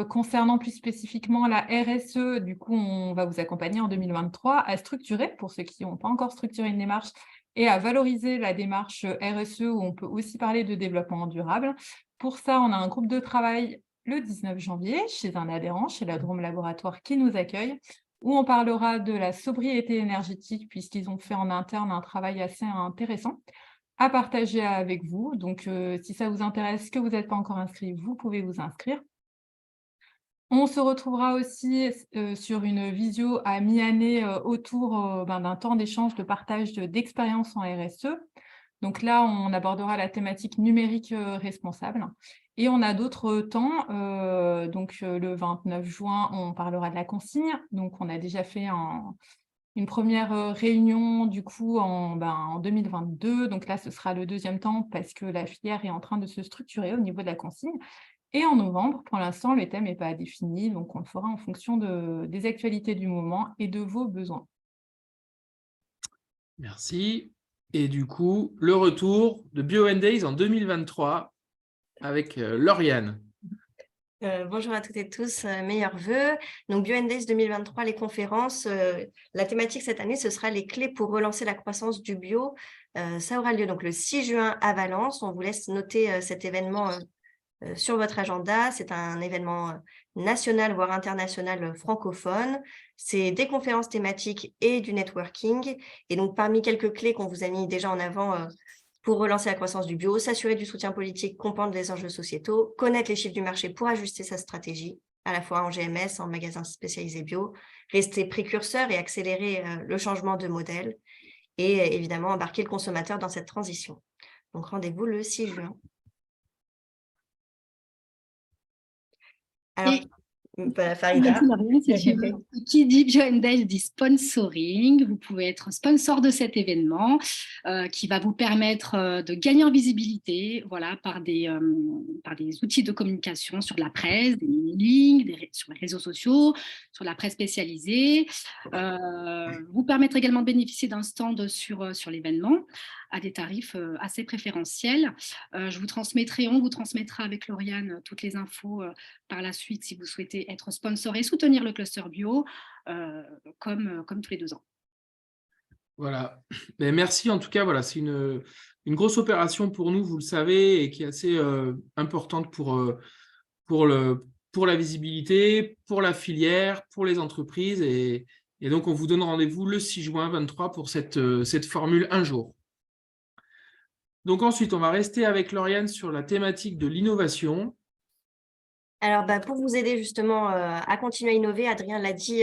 Concernant plus spécifiquement la RSE, du coup, on va vous accompagner en 2023 à structurer, pour ceux qui n'ont pas encore structuré une démarche, et à valoriser la démarche RSE, où on peut aussi parler de développement durable. Pour ça, on a un groupe de travail le 19 janvier chez un adhérent, chez la Drôme Laboratoire qui nous accueille, où on parlera de la sobriété énergétique, puisqu'ils ont fait en interne un travail assez intéressant à partager avec vous. Donc, si ça vous intéresse, que vous n'êtes pas encore inscrit, vous pouvez vous inscrire. On se retrouvera aussi sur une visio à mi-année autour d'un temps d'échange, de partage d'expériences en RSE. Donc là, on abordera la thématique numérique responsable. Et on a d'autres temps. Donc le 29 juin, on parlera de la consigne. Donc on a déjà fait une première réunion du coup en 2022. Donc là, ce sera le deuxième temps parce que la filière est en train de se structurer au niveau de la consigne. Et en novembre, pour l'instant, le thème n'est pas défini. Donc on le fera en fonction des actualités du moment et de vos besoins. Merci. Et du coup, le retour de Bio & Days en 2023 avec Lauriane. Bonjour à toutes et tous, meilleurs vœux. Donc BioNDays 2023, les conférences, la thématique cette année, ce sera les clés pour relancer la croissance du bio. Ça aura lieu donc le 6 juin à Valence. On vous laisse noter cet événement sur votre agenda. C'est un événement national, voire international francophone. C'est des conférences thématiques et du networking. Et donc, parmi quelques clés qu'on vous a mis déjà en avant pour relancer la croissance du bio, s'assurer du soutien politique, comprendre les enjeux sociétaux, connaître les chiffres du marché pour ajuster sa stratégie, à la fois en GMS, en magasin spécialisé bio, rester précurseur et accélérer le changement de modèle et évidemment embarquer le consommateur dans cette transition. Donc, rendez-vous le 6 juin. Alors, Farida. Qui dit BioNDays dit sponsoring. Vous pouvez être sponsor de cet événement qui va vous permettre de gagner en visibilité, voilà, par des outils de communication sur la presse, des lignes, sur les réseaux sociaux, sur la presse spécialisée. Vous permettre également de bénéficier d'un stand sur l'événement à des tarifs assez préférentiels. On vous transmettra avec Lauriane toutes les infos par la suite si vous souhaitez être sponsor et soutenir le cluster bio comme tous les 2 ans. Voilà. Mais merci en tout cas. Voilà, c'est une grosse opération pour nous, vous le savez, et qui est assez importante pour la visibilité, pour la filière, pour les entreprises. Et donc, on vous donne rendez-vous le 6 juin 2023 pour cette formule un jour. Donc ensuite, on va rester avec Lauriane sur la thématique de l'innovation. Alors, pour vous aider justement à continuer à innover, Adrien l'a dit,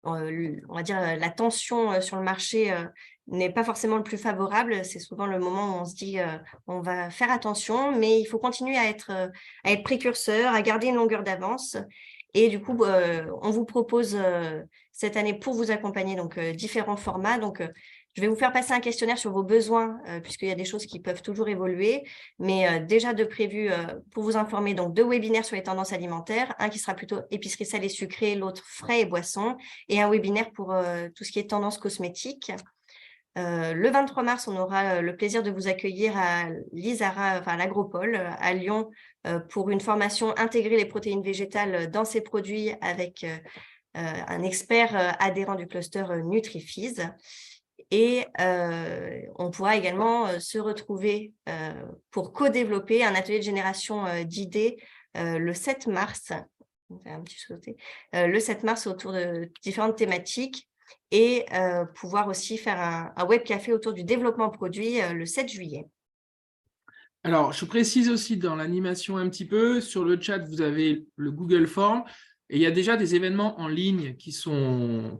on va dire la tension sur le marché n'est pas forcément le plus favorable. C'est souvent le moment où on se dit on va faire attention, mais il faut continuer à être précurseur, à garder une longueur d'avance. Et du coup, on vous propose cette année pour vous accompagner donc différents formats. Donc, je vais vous faire passer un questionnaire sur vos besoins, puisqu'il y a des choses qui peuvent toujours évoluer, mais déjà de prévu pour vous informer, donc 2 webinaires sur les tendances alimentaires, un qui sera plutôt épicerie salée sucrée, l'autre frais et boissons, et un webinaire pour tout ce qui est tendance cosmétique. Le 23 mars, on aura le plaisir de vous accueillir à l'ISARA, enfin à l'Agropole, à Lyon, pour une formation intégrer les protéines végétales dans ses produits avec un expert adhérent du cluster Nutrifees. Et on pourra également se retrouver pour co-développer un atelier de génération d'idées le 7 mars. Le 7 mars autour de différentes thématiques et pouvoir aussi faire un web café autour du développement produit le 7 juillet. Alors, je précise aussi dans l'animation un petit peu, sur le chat, vous avez le Google Form. Et il y a déjà des événements en ligne qui sont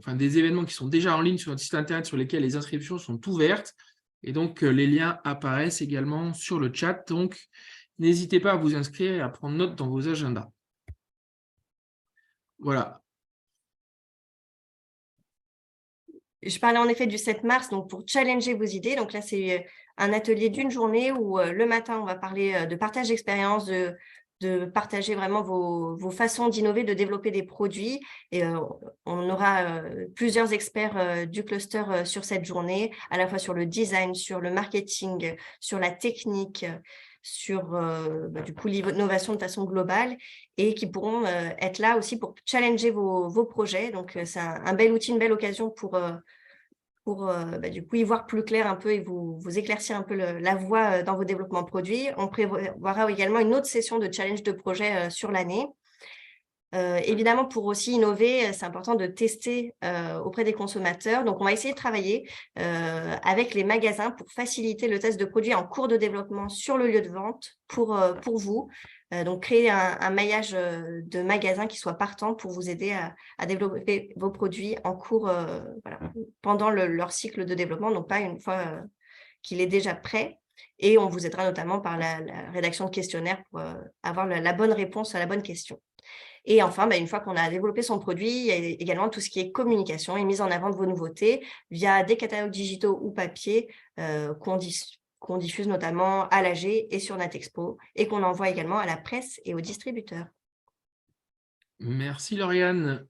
déjà en ligne sur notre site internet sur lesquels les inscriptions sont ouvertes. Et donc, les liens apparaissent également sur le chat. Donc, n'hésitez pas à vous inscrire et à prendre note dans vos agendas. Voilà. Je parlais en effet du 7 mars, donc pour challenger vos idées. Donc là, c'est un atelier d'une journée où le matin, on va parler de partage d'expérience, de partager vraiment vos façons d'innover, de développer des produits. Et on aura plusieurs experts du cluster sur cette journée, à la fois sur le design, sur le marketing, sur la technique, sur du coup l'innovation de façon globale et qui pourront être là aussi pour challenger vos projets. Donc, c'est un bel outil, une belle occasion pour du coup y voir plus clair un peu et vous éclaircir un peu la voie dans vos développements produits. On prévoira également une autre session de challenge de projet sur l'année. Évidemment, pour aussi innover, c'est important de tester auprès des consommateurs. Donc, on va essayer de travailler avec les magasins pour faciliter le test de produits en cours de développement sur le lieu de vente pour vous. Donc, créer un maillage de magasins qui soit partant pour vous aider à développer vos produits en cours pendant leur cycle de développement, donc pas une fois qu'il est déjà prêt. Et on vous aidera notamment par la rédaction de questionnaires pour avoir la bonne réponse à la bonne question. Et enfin, une fois qu'on a développé son produit, il y a également tout ce qui est communication et mise en avant de vos nouveautés via des catalogues digitaux ou papier qu'on diffuse notamment à l'AG et sur Natexpo et qu'on envoie également à la presse et aux distributeurs. Merci Lauriane.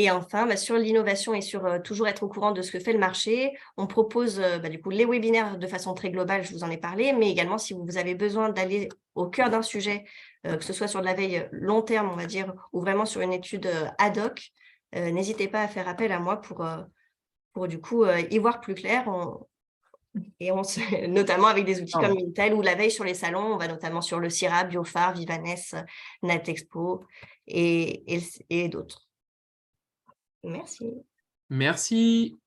Et enfin, sur l'innovation et sur toujours être au courant de ce que fait le marché, on propose du coup les webinaires de façon très globale, je vous en ai parlé, mais également si vous avez besoin d'aller au cœur d'un sujet, que ce soit sur de la veille long terme, on va dire, ou vraiment sur une étude ad hoc, n'hésitez pas à faire appel à moi pour du coup y voir plus clair. Notamment avec des outils comme Mintel ou la veille sur les salons, on va notamment sur le CIRA, Biophare, Vivaness, Natexpo et d'autres. Merci. Merci.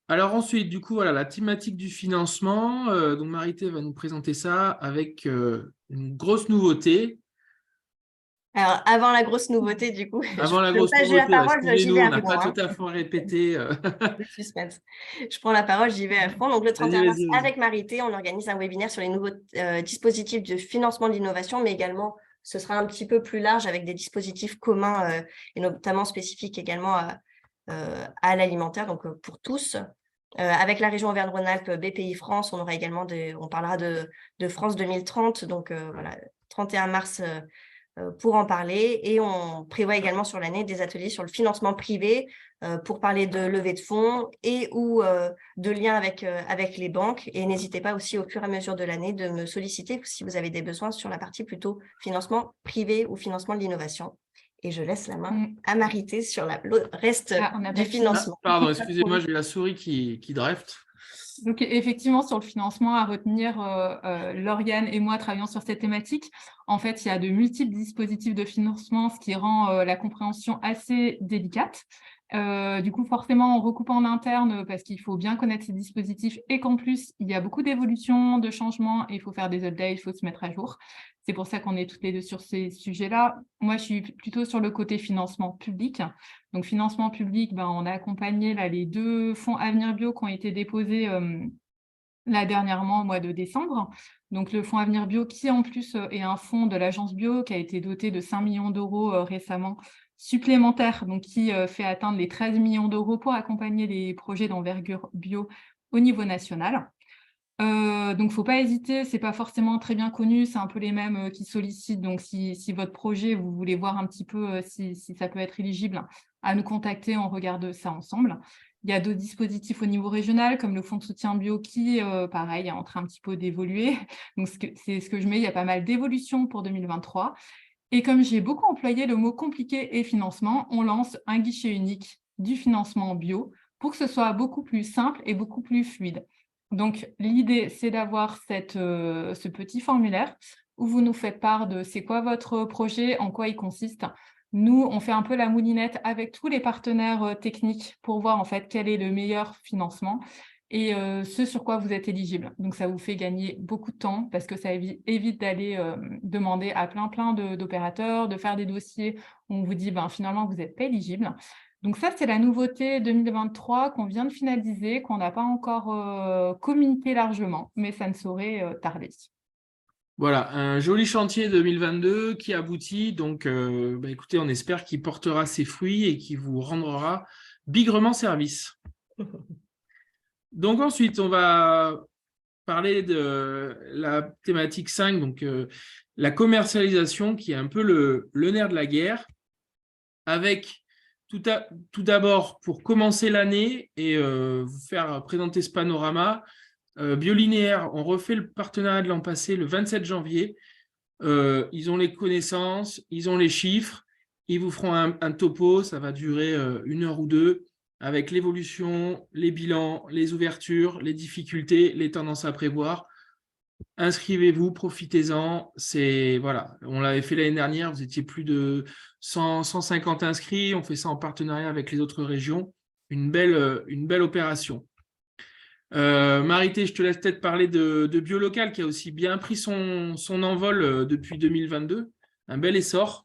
Alors ensuite, du coup, voilà, la thématique du financement. Donc Marité va nous présenter ça avec une grosse nouveauté. Alors, avant la grosse nouveauté, du coup, avant la grosse nouveauté, la parole, j'y vais on à n'a fond. pas tout à fait répété. Le suspense. Je prends la parole, j'y vais à fond. Donc, le 31 mars, vas-y. avec Marité, on organise un webinaire sur les nouveaux dispositifs de financement de l'innovation, mais également, ce sera un petit peu plus large avec des dispositifs communs et notamment spécifiques également à l'alimentaire, donc pour tous. Avec la région Auvergne-Rhône-Alpes, BPI France, on aura également on parlera de France 2030, donc voilà, 31 mars pour en parler. Et on prévoit également sur l'année des ateliers sur le financement privé pour parler de levée de fonds et ou de liens avec les banques. Et n'hésitez pas aussi au fur et à mesure de l'année de me solliciter si vous avez des besoins sur la partie plutôt financement privé ou financement de l'innovation. Et je laisse la main à Marité sur le reste du financement. Pardon, excusez-moi, j'ai la souris qui draft. Donc, effectivement, sur le financement, à retenir, Lauriane et moi travaillons sur cette thématique. En fait, il y a de multiples dispositifs de financement, ce qui rend la compréhension assez délicate. Du coup, forcément, on recoupe en interne parce qu'il faut bien connaître ces dispositifs et qu'en plus, il y a beaucoup d'évolutions, de changements et il faut faire des updates, il faut se mettre à jour. C'est pour ça qu'on est toutes les deux sur ces sujets-là. Moi, je suis plutôt sur le côté financement public. Donc, financement public, on a accompagné là, les 2 fonds Avenir Bio qui ont été déposés là dernièrement au mois de décembre. Donc, le fonds Avenir Bio qui, en plus, est un fonds de l'Agence Bio qui a été doté de 5 millions d'euros récemment supplémentaires, donc qui fait atteindre les 13 millions d'euros pour accompagner les projets d'envergure bio au niveau national. Donc, il ne faut pas hésiter, ce n'est pas forcément très bien connu, c'est un peu les mêmes qui sollicitent. Donc, si votre projet, vous voulez voir un petit peu si ça peut être éligible, à nous contacter, on regarde ça ensemble. Il y a d'autres dispositifs au niveau régional, comme le fonds de soutien bio qui, pareil, est en train un petit peu d'évoluer. Donc, c'est ce que je mets, il y a pas mal d'évolutions pour 2023. Et comme j'ai beaucoup employé le mot compliqué et financement, on lance un guichet unique du financement bio pour que ce soit beaucoup plus simple et beaucoup plus fluide. Donc, l'idée, c'est d'avoir ce petit formulaire où vous nous faites part de c'est quoi votre projet, en quoi il consiste. Nous, on fait un peu la moulinette avec tous les partenaires techniques pour voir en fait quel est le meilleur financement et ce sur quoi vous êtes éligible. Donc, ça vous fait gagner beaucoup de temps parce que ça évite d'aller demander à plein d'opérateurs, de faire des dossiers où on vous dit finalement, vous n'êtes pas éligible. Donc ça, c'est la nouveauté 2023 qu'on vient de finaliser, qu'on n'a pas encore communiqué largement, mais ça ne saurait tarder. Voilà, un joli chantier 2022 qui aboutit. Donc, écoutez, on espère qu'il portera ses fruits et qu'il vous rendra bigrement service. Donc ensuite, on va parler de la thématique 5, donc la commercialisation qui est un peu le nerf de la guerre, avec tout d'abord, pour commencer l'année et vous faire présenter ce panorama, Biolinéaire, on refait le partenariat de l'an passé, le 27 janvier. Ils ont les connaissances, ils ont les chiffres, ils vous feront un topo, ça va durer 1 heure ou 2, avec l'évolution, les bilans, les ouvertures, les difficultés, les tendances à prévoir. Inscrivez-vous, profitez-en. Voilà, on l'avait fait l'année dernière, vous étiez plus de 150 inscrits, on fait ça en partenariat avec les autres régions. Une belle opération. Marité, je te laisse peut-être parler de Biolocal qui a aussi bien pris son envol depuis 2022, un bel essor.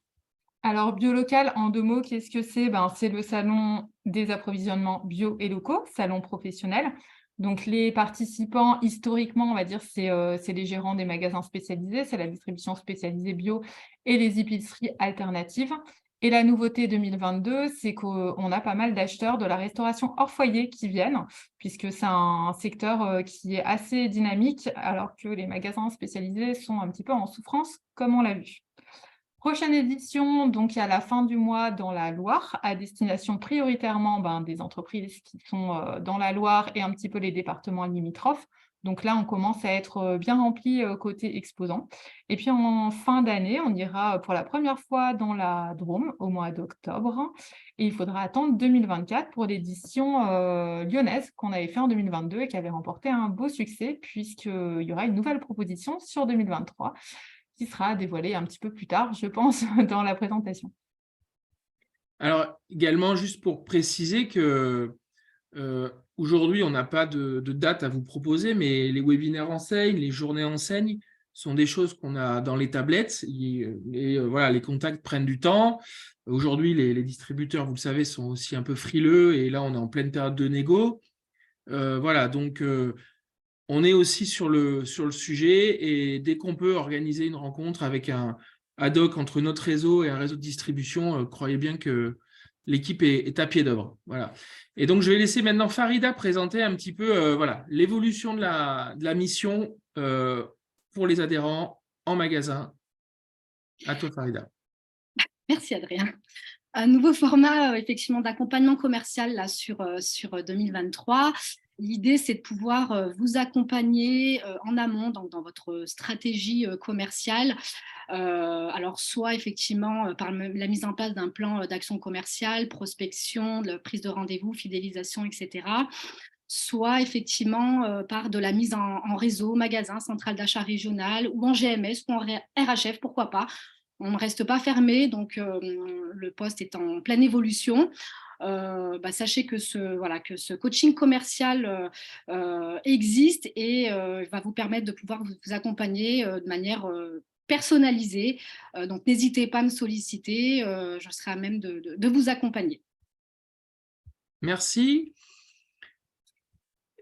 Alors, Biolocal, en 2 mots, qu'est-ce que c'est ? C'est le salon des approvisionnements bio et locaux, salon professionnel. Donc, les participants, historiquement, on va dire, c'est les gérants des magasins spécialisés, c'est la distribution spécialisée bio et les épiceries alternatives. Et la nouveauté 2022, c'est qu'on a pas mal d'acheteurs de la restauration hors foyer qui viennent, puisque c'est un secteur qui est assez dynamique, alors que les magasins spécialisés sont un petit peu en souffrance, comme on l'a vu. Prochaine édition, donc à la fin du mois dans la Loire, à destination prioritairement des entreprises qui sont dans la Loire et un petit peu les départements limitrophes. Donc là, on commence à être bien rempli côté exposants. Et puis en fin d'année, on ira pour la première fois dans la Drôme au mois d'octobre. Et il faudra attendre 2024 pour l'édition lyonnaise qu'on avait fait en 2022 et qui avait remporté un beau succès puisqu'il y aura une nouvelle proposition sur 2023 qui sera dévoilée un petit peu plus tard, je pense, dans la présentation. Alors, également, juste pour préciser que aujourd'hui, on n'a pas de date à vous proposer, mais les webinaires enseigne, les journées enseigne sont des choses qu'on a dans les tablettes. Voilà, les contacts prennent du temps. Aujourd'hui, les distributeurs, vous le savez, sont aussi un peu frileux et là, on est en pleine période de négo. Voilà, donc on est aussi sur le sujet et dès qu'on peut organiser une rencontre avec un ad hoc entre notre réseau et un réseau de distribution, croyez bien que l'équipe est à pied d'œuvre. Voilà. Et donc, je vais laisser maintenant Farida présenter un petit peu voilà, l'évolution de la mission pour les adhérents en magasin. À toi, Farida. Merci, Adrien. Un nouveau format effectivement d'accompagnement commercial là, sur 2023. L'idée, c'est de pouvoir vous accompagner en amont dans votre stratégie commerciale. Alors, soit effectivement par la mise en place d'un plan d'action commerciale, prospection, prise de rendez-vous, fidélisation, etc. Soit effectivement par de la mise en réseau, magasin, centrale d'achat régionale ou en GMS ou en RHF, pourquoi pas. On ne reste pas fermé, donc le poste est en pleine évolution. Sachez que ce coaching commercial existe et va vous permettre de pouvoir vous accompagner de manière personnalisée. Donc, n'hésitez pas à me solliciter, je serai à même de vous accompagner. Merci.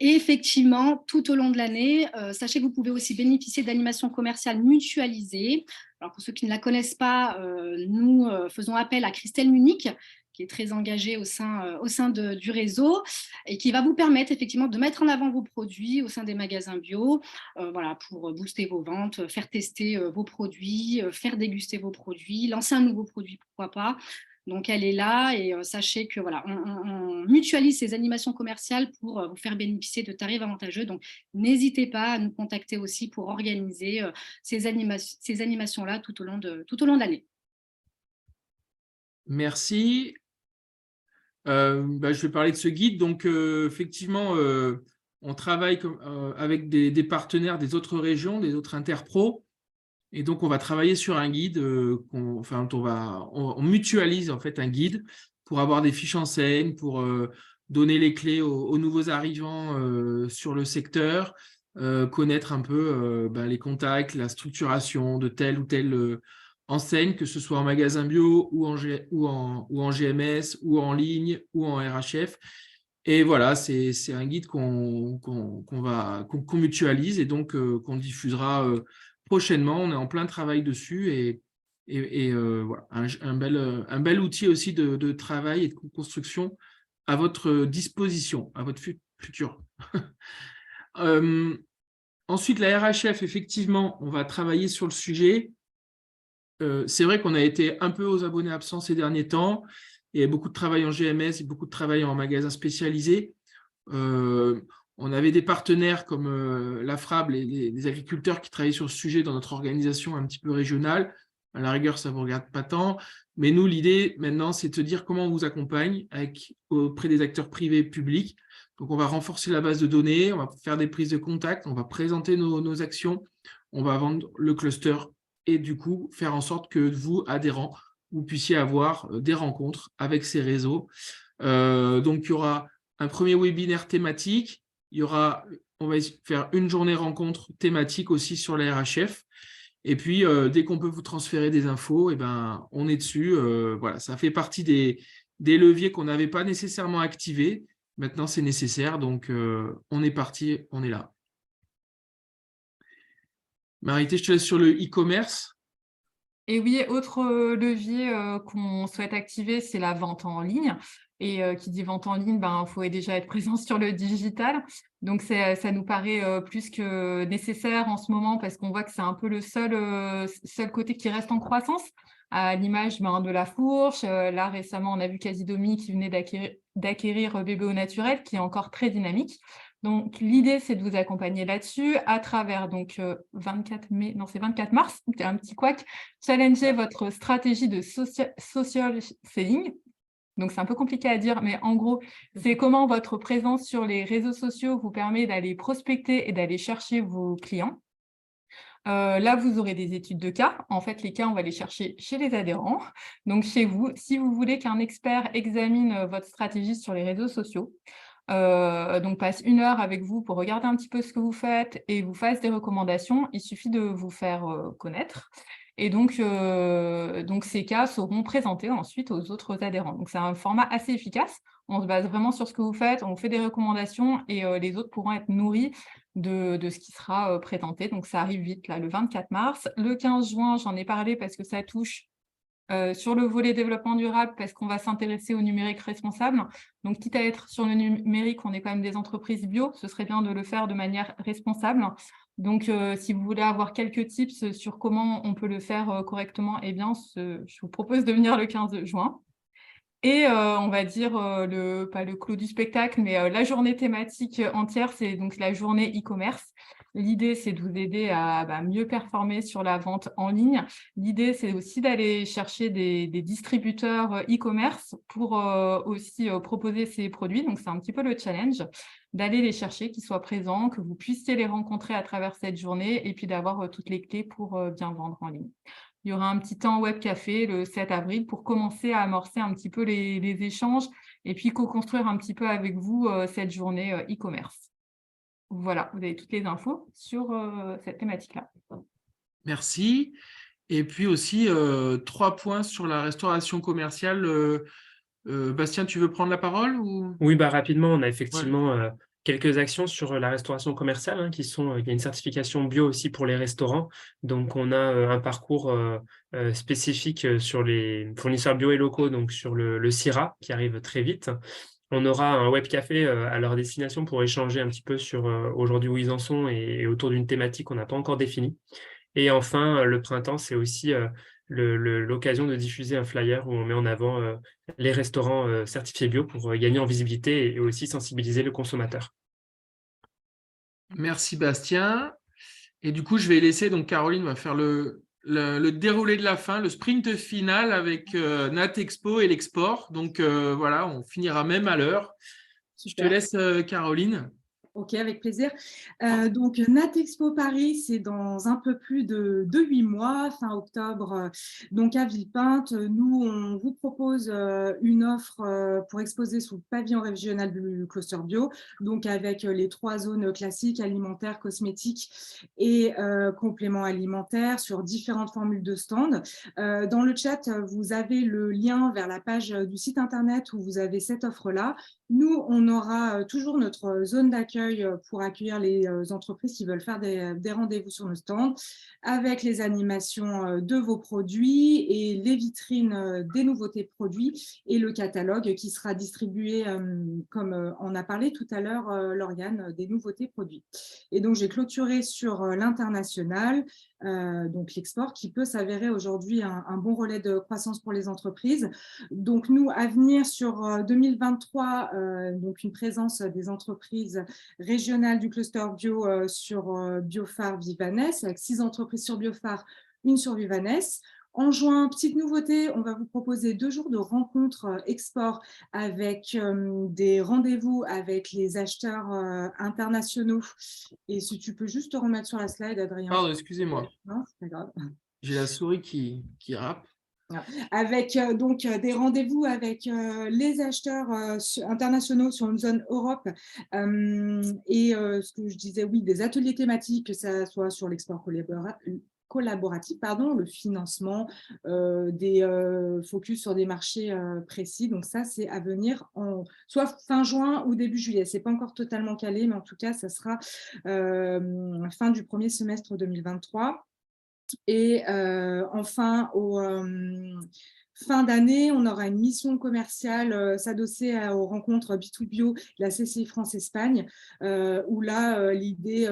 Et effectivement, tout au long de l'année, sachez que vous pouvez aussi bénéficier d'animations commerciales mutualisées. Alors, pour ceux qui ne la connaissent pas, nous faisons appel à Christelle Munich, qui est très engagée au sein du réseau et qui va vous permettre effectivement de mettre en avant vos produits au sein des magasins bio, voilà, pour booster vos ventes, faire tester vos produits, faire déguster vos produits, lancer un nouveau produit, pourquoi pas. Donc, elle est là et sachez que voilà, on mutualise ces animations commerciales pour vous faire bénéficier de tarifs avantageux. Donc, n'hésitez pas à nous contacter aussi pour organiser ces animations-là tout au long de l'année. Merci. Je vais parler de ce guide. Donc, effectivement, on travaille avec des partenaires des autres régions, des autres interpros. Et donc, on va travailler sur un guide, on mutualise en fait un guide pour avoir des fiches enseignes, pour donner les clés aux nouveaux arrivants sur le secteur, connaître un peu les contacts, la structuration de telle ou telle enseigne, que ce soit en magasin bio ou en GMS ou en ligne ou en RHF. Et voilà, c'est un guide qu'on mutualise et donc qu'on diffusera prochainement. On est en plein travail dessus et voilà, un bel outil aussi de travail et de construction à votre disposition, à votre futur. Ensuite, la RHF, effectivement, on va travailler sur le sujet. C'est vrai qu'on a été un peu aux abonnés absents ces derniers temps. Il y a beaucoup de travail en GMS et beaucoup de travail en magasin spécialisé. On avait des partenaires comme la FRAB, les agriculteurs qui travaillent sur ce sujet dans notre organisation un petit peu régionale. À la rigueur, ça ne vous regarde pas tant. Mais nous, l'idée maintenant, c'est de se dire comment on vous accompagne auprès des acteurs privés et publics. Donc, on va renforcer la base de données, on va faire des prises de contact, on va présenter nos actions, on va vendre le cluster et du coup, faire en sorte que vous, adhérents, vous puissiez avoir des rencontres avec ces réseaux. Donc, il y aura un premier webinaire thématique. On va faire une journée rencontre thématique aussi sur la RHF. Et puis, dès qu'on peut vous transférer des infos, on est dessus. Voilà, ça fait partie des leviers qu'on n'avait pas nécessairement activés. Maintenant, c'est nécessaire. Donc, on est parti, on est là. Marité, je te laisse sur le e-commerce. Et oui, autre levier qu'on souhaite activer, c'est la vente en ligne. Et qui dit vente en ligne, il faut déjà être présent sur le digital. Donc, ça nous paraît plus que nécessaire en ce moment parce qu'on voit que c'est un peu le seul côté qui reste en croissance, à l'image de la fourche. Là, récemment, on a vu Casidomi qui venait d'acquérir Bébé au naturel, qui est encore très dynamique. Donc, l'idée, c'est de vous accompagner là-dessus à travers 24 mars, c'est un petit couac, challenger votre stratégie de social selling. Donc, c'est un peu compliqué à dire, mais en gros, c'est comment votre présence sur les réseaux sociaux vous permet d'aller prospecter et d'aller chercher vos clients. Là, vous aurez des études de cas. En fait, les cas, on va les chercher chez les adhérents, donc chez vous. Si vous voulez qu'un expert examine votre stratégie sur les réseaux sociaux, donc passe 1 heure avec vous pour regarder un petit peu ce que vous faites et vous fasse des recommandations, il suffit de vous faire connaître. Et donc ces cas seront présentés ensuite aux autres adhérents. Donc, c'est un format assez efficace. On se base vraiment sur ce que vous faites, on vous fait des recommandations et les autres pourront être nourris de ce qui sera présenté. Donc, ça arrive vite, là, le 24 mars. Le 15 juin, j'en ai parlé parce que ça touche sur le volet développement durable, parce qu'on va s'intéresser au numérique responsable. Donc, quitte à être sur le numérique, on est quand même des entreprises bio, ce serait bien de le faire de manière responsable. Donc, si vous voulez avoir quelques tips sur comment on peut le faire correctement, eh bien, je vous propose de venir le 15 juin. Et on va dire, pas le clou du spectacle, mais la journée thématique entière, c'est donc la journée e-commerce. L'idée, c'est de vous aider à mieux performer sur la vente en ligne. L'idée, c'est aussi d'aller chercher des distributeurs e-commerce pour aussi proposer ces produits. Donc, c'est un petit peu le challenge d'aller les chercher, qu'ils soient présents, que vous puissiez les rencontrer à travers cette journée et puis d'avoir toutes les clés pour bien vendre en ligne. Il y aura un petit temps web café le 7 avril pour commencer à amorcer un petit peu les échanges et puis co-construire un petit peu avec vous cette journée e-commerce. Voilà, vous avez toutes les infos sur cette thématique-là. Merci. Et puis aussi, 3 points sur la restauration commerciale. Bastien, tu veux prendre la parole ou... Oui, rapidement, on a effectivement quelques actions sur la restauration commerciale qui sont, il y a une certification bio aussi pour les restaurants. Donc, on a un parcours spécifique sur les fournisseurs bio et locaux, donc sur le CIRA qui arrive très vite. On aura un web café à leur destination pour échanger un petit peu sur aujourd'hui où ils en sont et autour d'une thématique qu'on n'a pas encore définie. Et enfin, le printemps, c'est aussi l'occasion de diffuser un flyer où on met en avant les restaurants certifiés bio pour gagner en visibilité et aussi sensibiliser le consommateur. Merci Bastien. Et du coup, je vais laisser, donc Caroline va faire le déroulé de la fin, le sprint final avec Natexpo et l'export. Donc voilà, on finira même à l'heure. Je te laisse Caroline. Ok, avec plaisir. Donc, Natexpo Paris, c'est dans un peu plus de 8 mois, fin octobre, donc à Villepinte. Nous, on vous propose une offre pour exposer sous le pavillon régional du cluster bio, donc avec les 3 zones classiques, alimentaires, cosmétiques et compléments alimentaires sur différentes formules de stand. Dans le chat, vous avez le lien vers la page du site internet où vous avez cette offre-là. Nous, on aura toujours notre zone d'accueil pour accueillir les entreprises qui veulent faire des rendez-vous sur nos stands, avec les animations de vos produits et les vitrines des nouveautés produits et le catalogue qui sera distribué, comme on a parlé tout à l'heure, Lauriane, des nouveautés produits. Et donc, j'ai clôturé sur l'international, donc l'export, qui peut s'avérer aujourd'hui un bon relais de croissance pour les entreprises. Donc, nous, à venir sur 2023, donc une présence des entreprises régionales du cluster bio sur Biophare Vivanès, avec 6 entreprises sur Biophare, 1 sur Vivanès. En juin, petite nouveauté, on va vous proposer 2 jours de rencontres export avec des rendez-vous avec les acheteurs internationaux. Et si tu peux juste te remettre sur la slide, Adrien. Pardon, excusez-moi. Non, c'est pas grave. J'ai la souris qui rappe. Avec donc des rendez-vous avec les acheteurs internationaux sur une zone Europe et ce que je disais, oui, des ateliers thématiques, que ça soit sur l'export collaboratif, le financement, des focus sur des marchés précis. Donc ça, c'est à venir soit fin juin ou début juillet. Ce n'est pas encore totalement calé, mais en tout cas, ça sera fin du premier semestre 2023. Et enfin, fin d'année, on aura une mission commerciale s'adosser aux rencontres B2Bio, la CCI France-Espagne, où là, l'idée,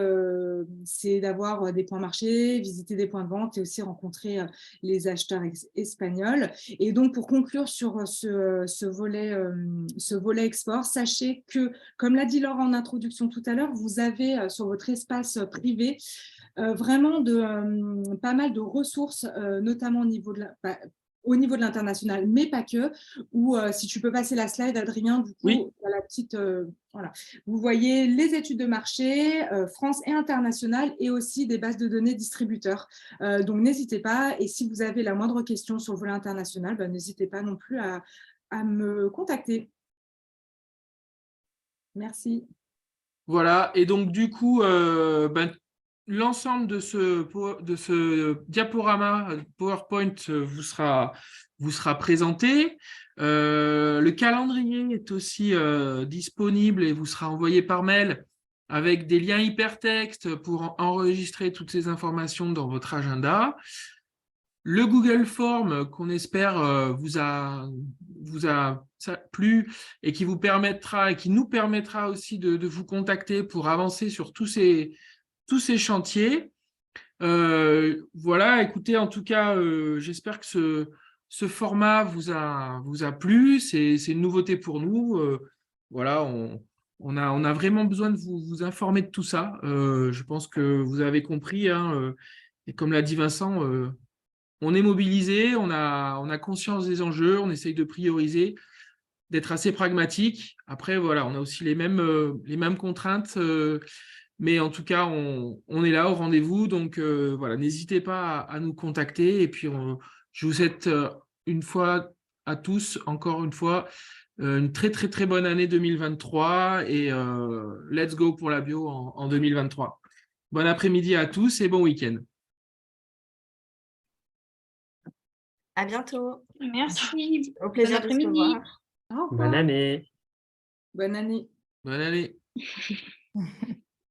c'est d'avoir des points marchés, visiter des points de vente et aussi rencontrer les acheteurs espagnols. Et donc, pour conclure sur ce volet export, sachez que, comme l'a dit Laure en introduction tout à l'heure, vous avez sur votre espace privé vraiment pas mal de ressources, notamment au niveau de l'international, mais pas que, où si tu peux passer la slide, Adrien, du coup, Oui. la petite, voilà. Vous voyez les études de marché, France et international, et aussi des bases de données distributeurs. Donc, n'hésitez pas, et si vous avez la moindre question sur le volet international, n'hésitez pas non plus à me contacter. Merci. Voilà, et donc du coup, l'ensemble de ce diaporama PowerPoint vous sera présenté. Le calendrier est aussi disponible et vous sera envoyé par mail avec des liens hypertextes pour enregistrer toutes ces informations dans votre agenda. Le Google Form qu'on espère vous a plu et qui vous permettra et qui nous permettra aussi de vous contacter pour avancer sur tous ces chantiers. Voilà, écoutez, en tout cas, j'espère que ce format vous a plu. C'est une nouveauté pour nous. Voilà, on a vraiment besoin de vous informer de tout ça. Je pense que vous avez compris, hein, et comme l'a dit Vincent, on est mobilisé, on a conscience des enjeux, on essaye de prioriser, d'être assez pragmatique. Après, voilà, on a aussi les mêmes contraintes, mais en tout cas, on est là au rendez-vous. Donc, voilà, n'hésitez pas à nous contacter. Et puis, je vous souhaite une fois à tous, encore une fois, une très, très, très bonne année 2023 et let's go pour la bio en 2023. Bon après-midi à tous et bon week-end. À bientôt. Merci. Au plaisir de se revoir. Au revoir. Bonne année. Bonne année. Bonne année.